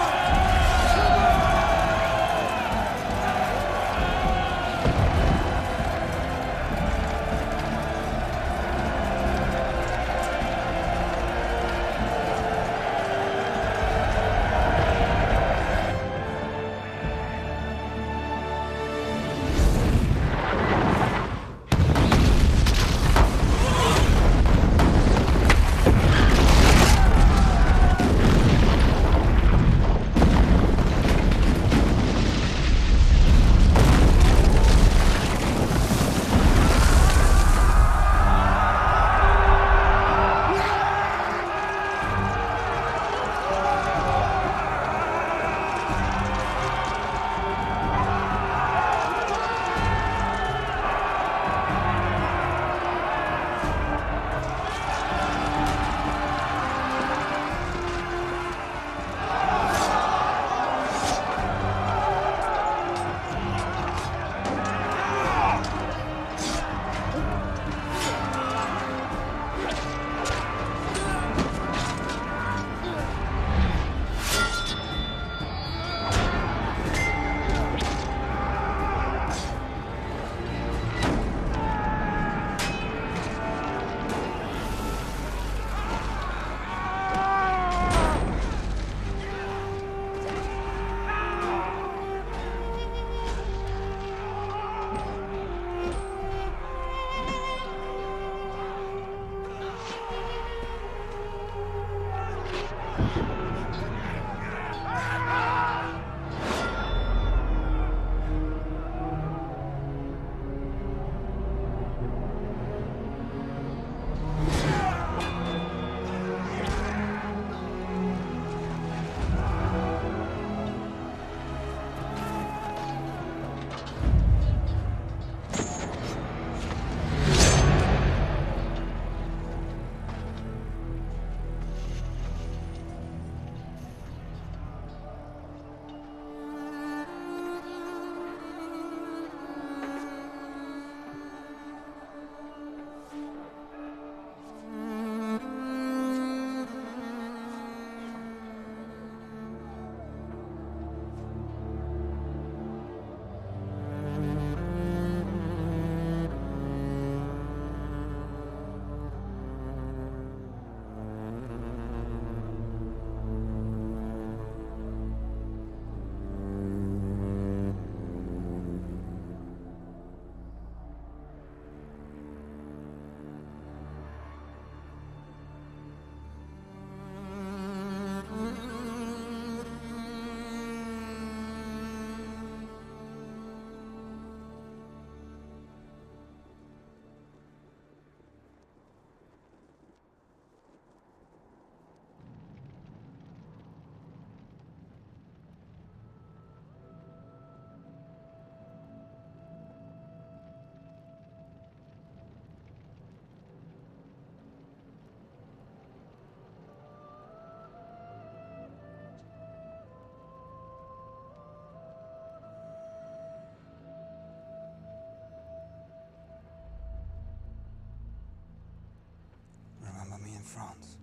France.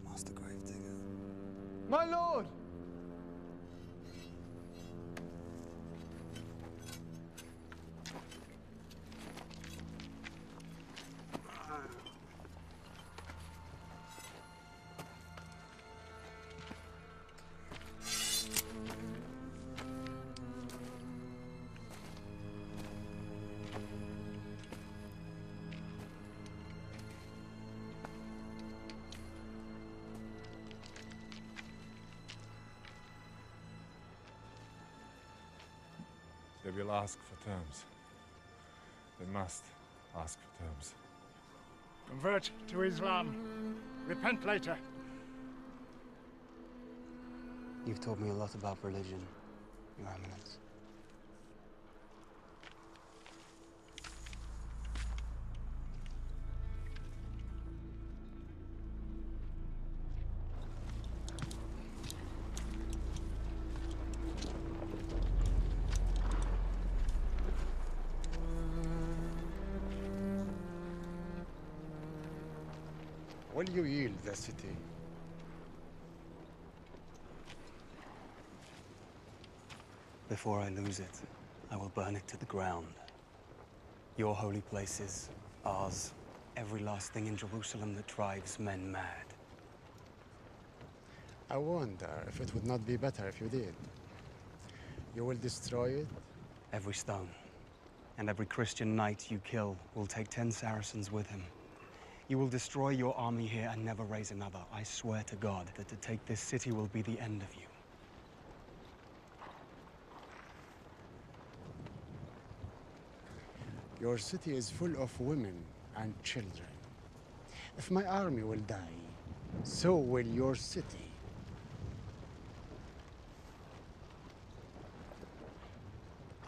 Master Gravedigger.
My lord!
They will ask for terms. They must ask for terms.
Convert to Islam. Repent later.
You've told me a lot about religion, Your Eminence.
Will you yield the city?
Before I lose it, I will burn it to the ground. Your holy places, ours, every last thing in Jerusalem that drives men mad.
I wonder if it would not be better if you did. You will destroy it?
Every stone. And every Christian knight you kill will take 10 Saracens with him. You will destroy your army here and never raise another. I swear to God that to take this city will be the end of you.
Your city is full of women and children. If my army will die, so will your city.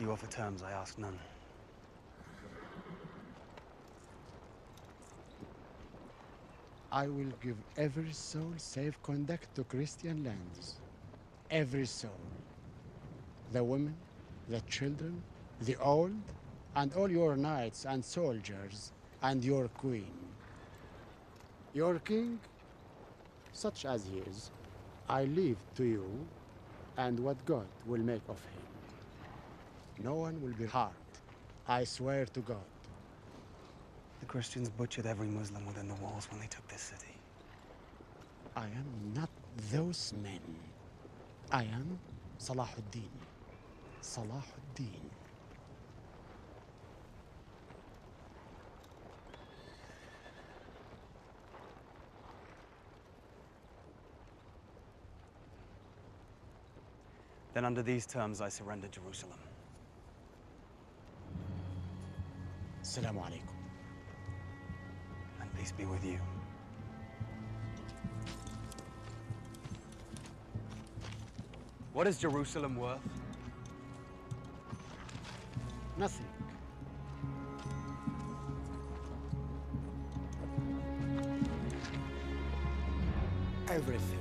You offer terms, I ask none.
I will give every soul safe conduct to Christian lands. Every soul. The women, the children, the old, and all your knights and soldiers, and your queen. Your king, such as he is, I leave to you, and what God will make of him. No one will be harmed, I swear to God.
The Christians butchered every Muslim within the walls when they took this city.
I am not those men. I am Salah al-Din. Salah al-Din.
Then under these terms, I surrender Jerusalem.
Assalamu alaikum.
And peace be with you. What is Jerusalem worth?
Nothing. Everything.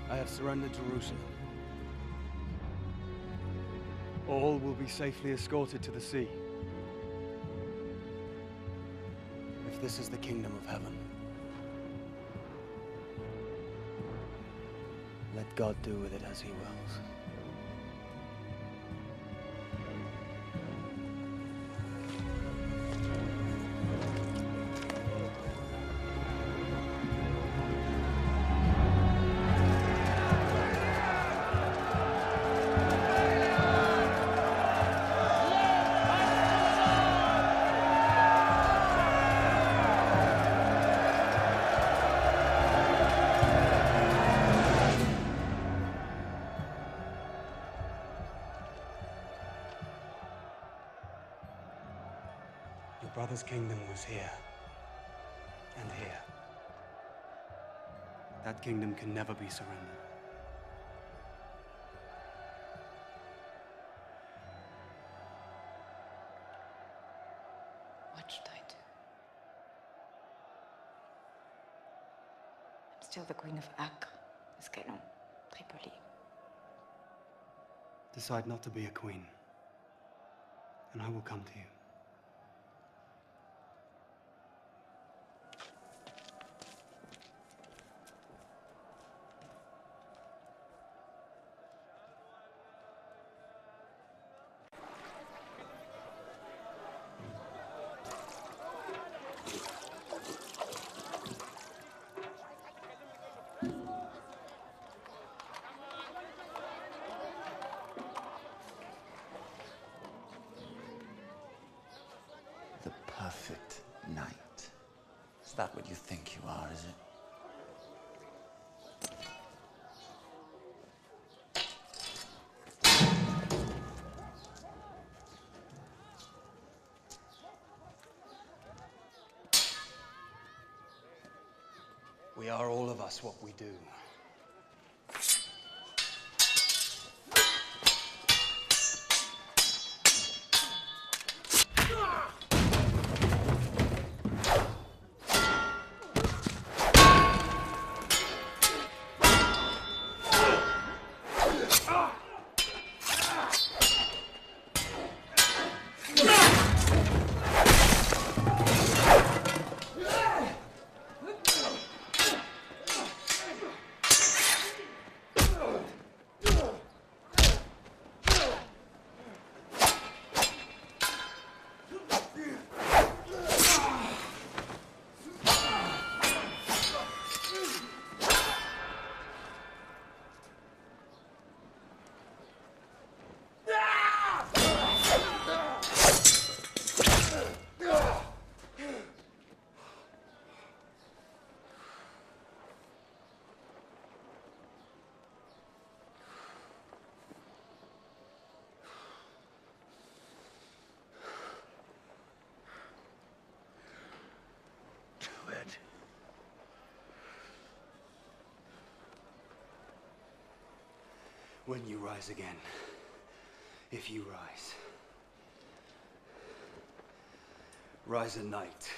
I have surrendered Jerusalem. All will be safely escorted to the sea. If this is the kingdom of heaven, let God do with it as he wills. father's kingdom was here and here. That kingdom can never be surrendered.
What should I do? I'm still the Queen of Acre, Escalon, Tripoli.
Decide not to be a queen, and I will come to you.
The perfect night. Is that what you think you are, is it?
We are all of us what we do. When you rise again, if you rise at night.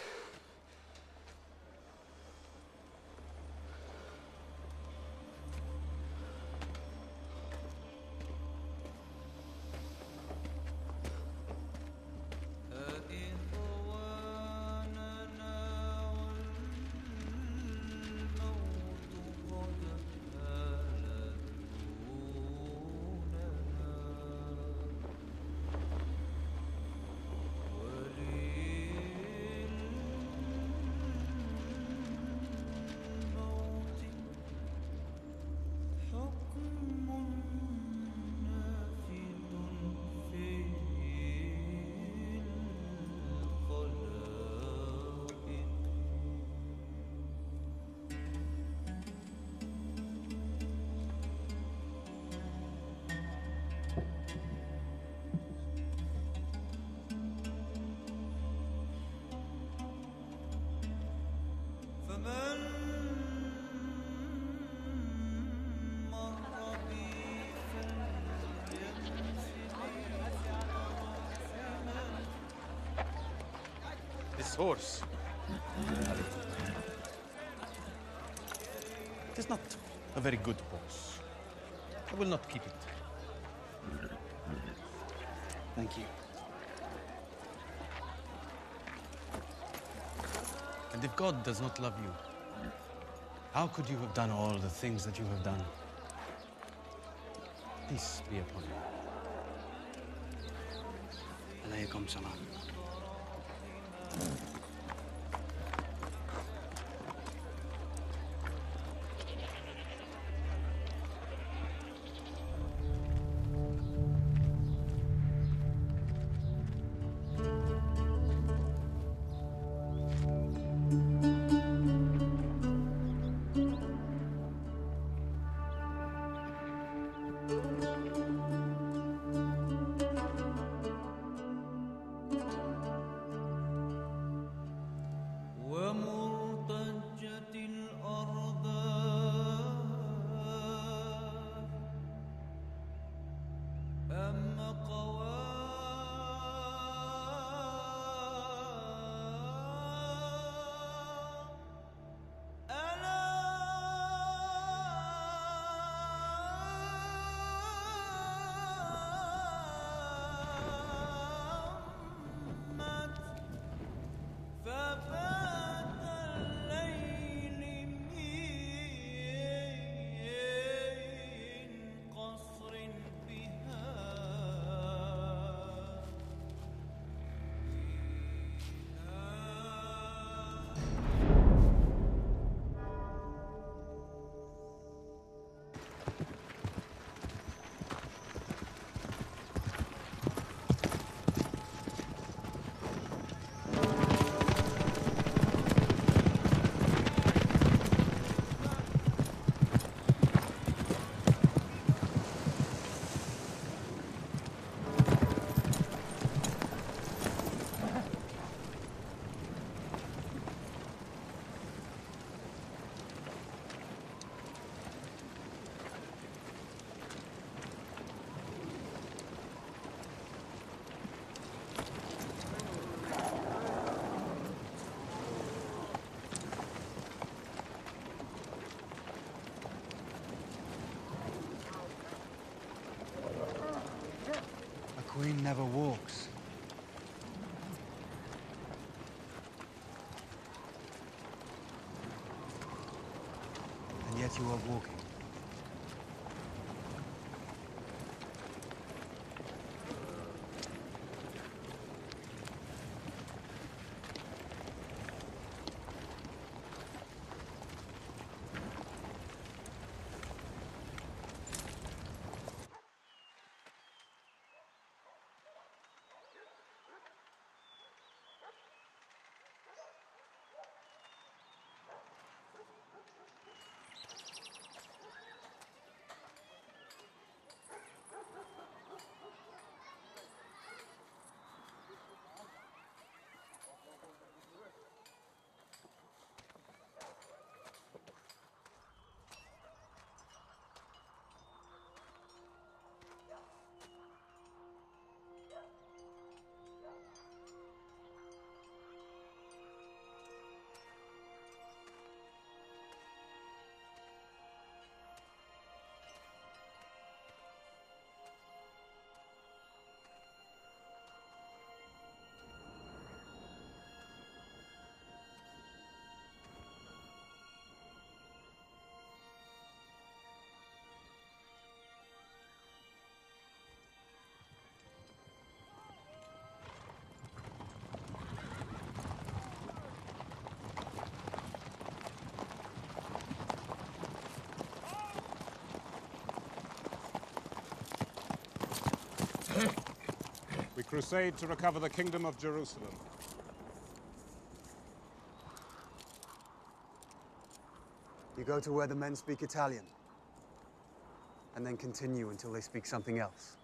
This horse. It is not a very good horse. I will not keep it.
Thank you.
And if God does not love you, how could you have done all the things that you have done? Peace be upon you.
Alaykum salam. queen never walks. And yet you are walking.
We crusade to recover the kingdom of Jerusalem.
You go to where the men speak Italian, and then continue until they speak something else.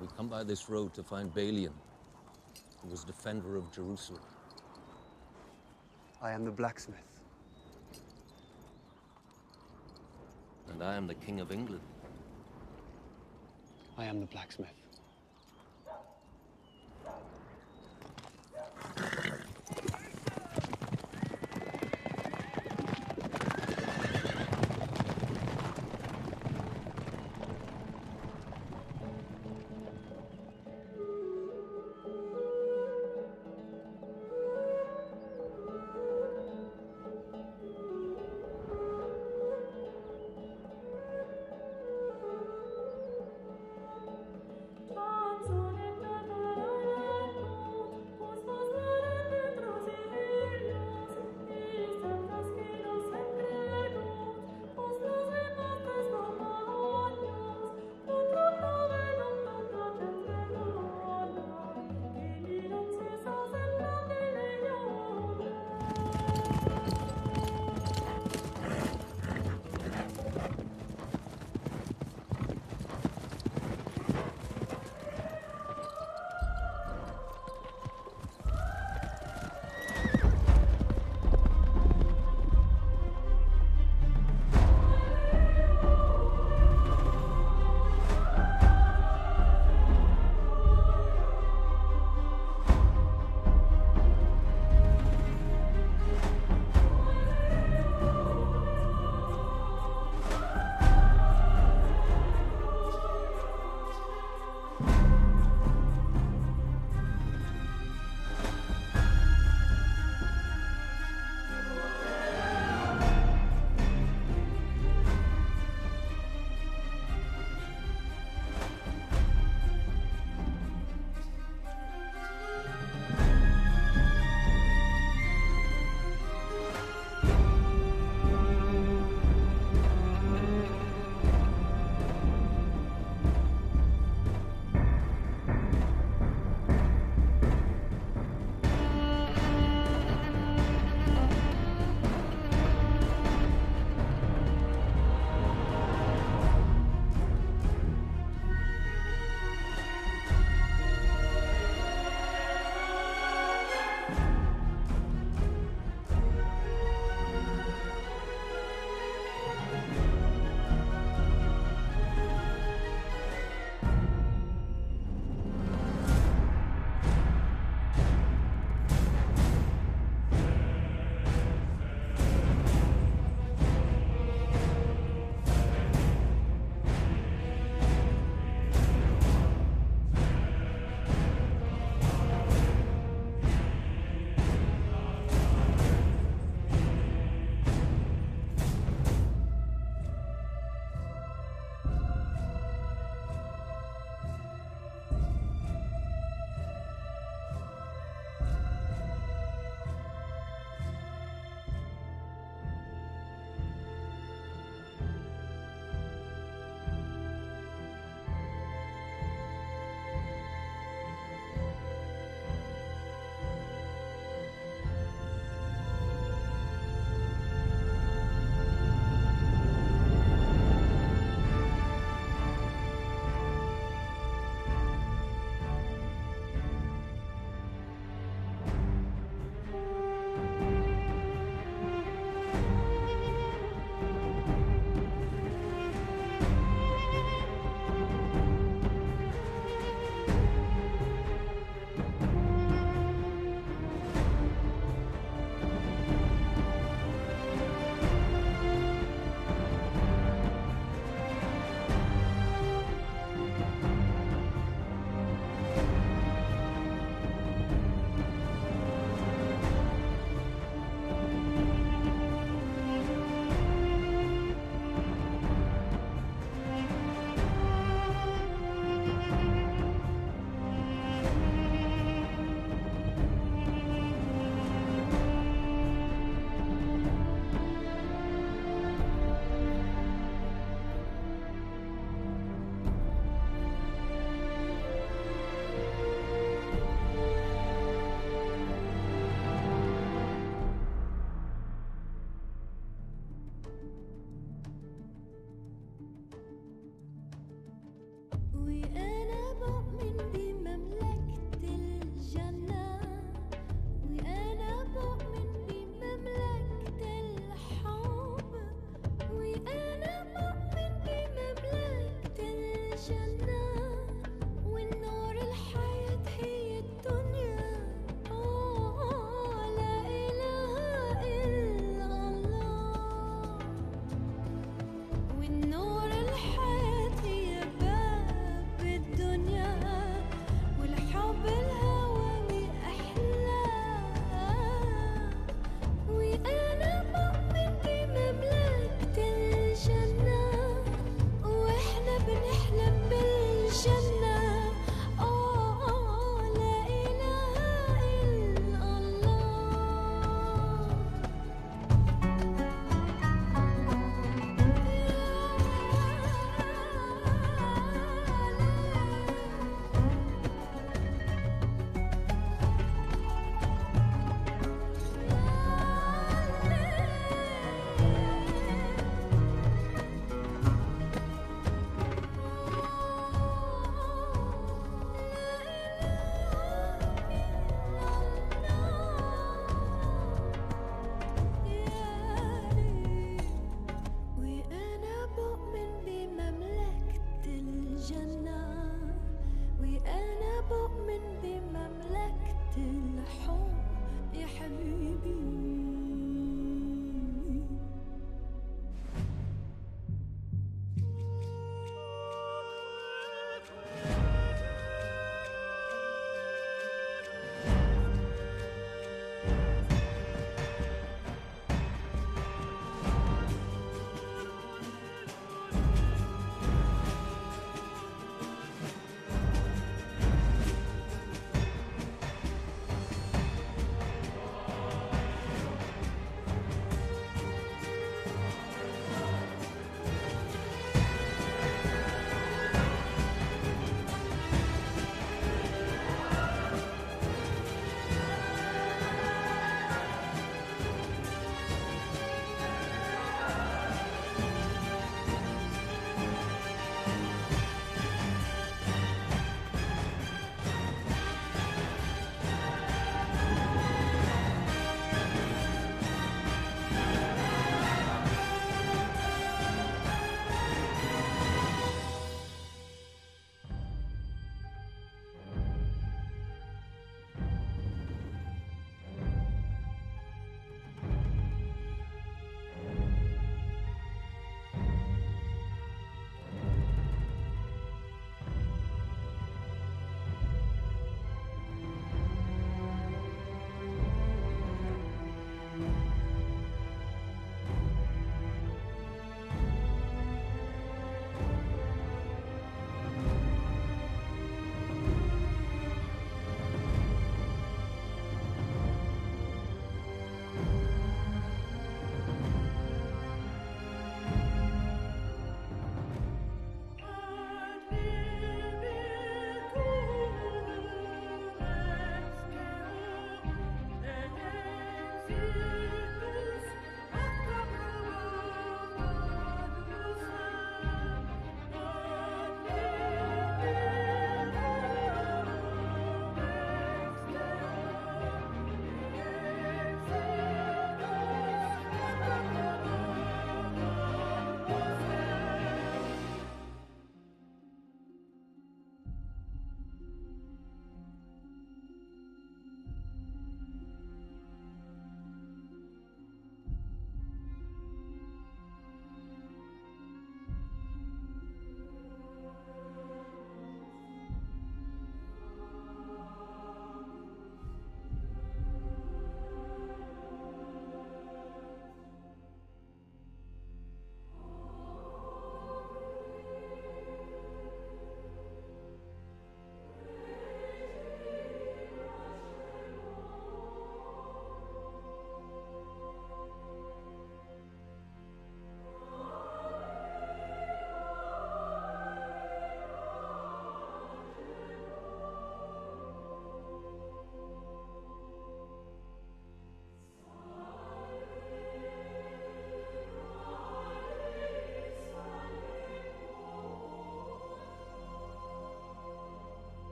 We come by this road to find Balian, who was defender of Jerusalem.
I am the blacksmith.
And I am the King of England.
I am the blacksmith.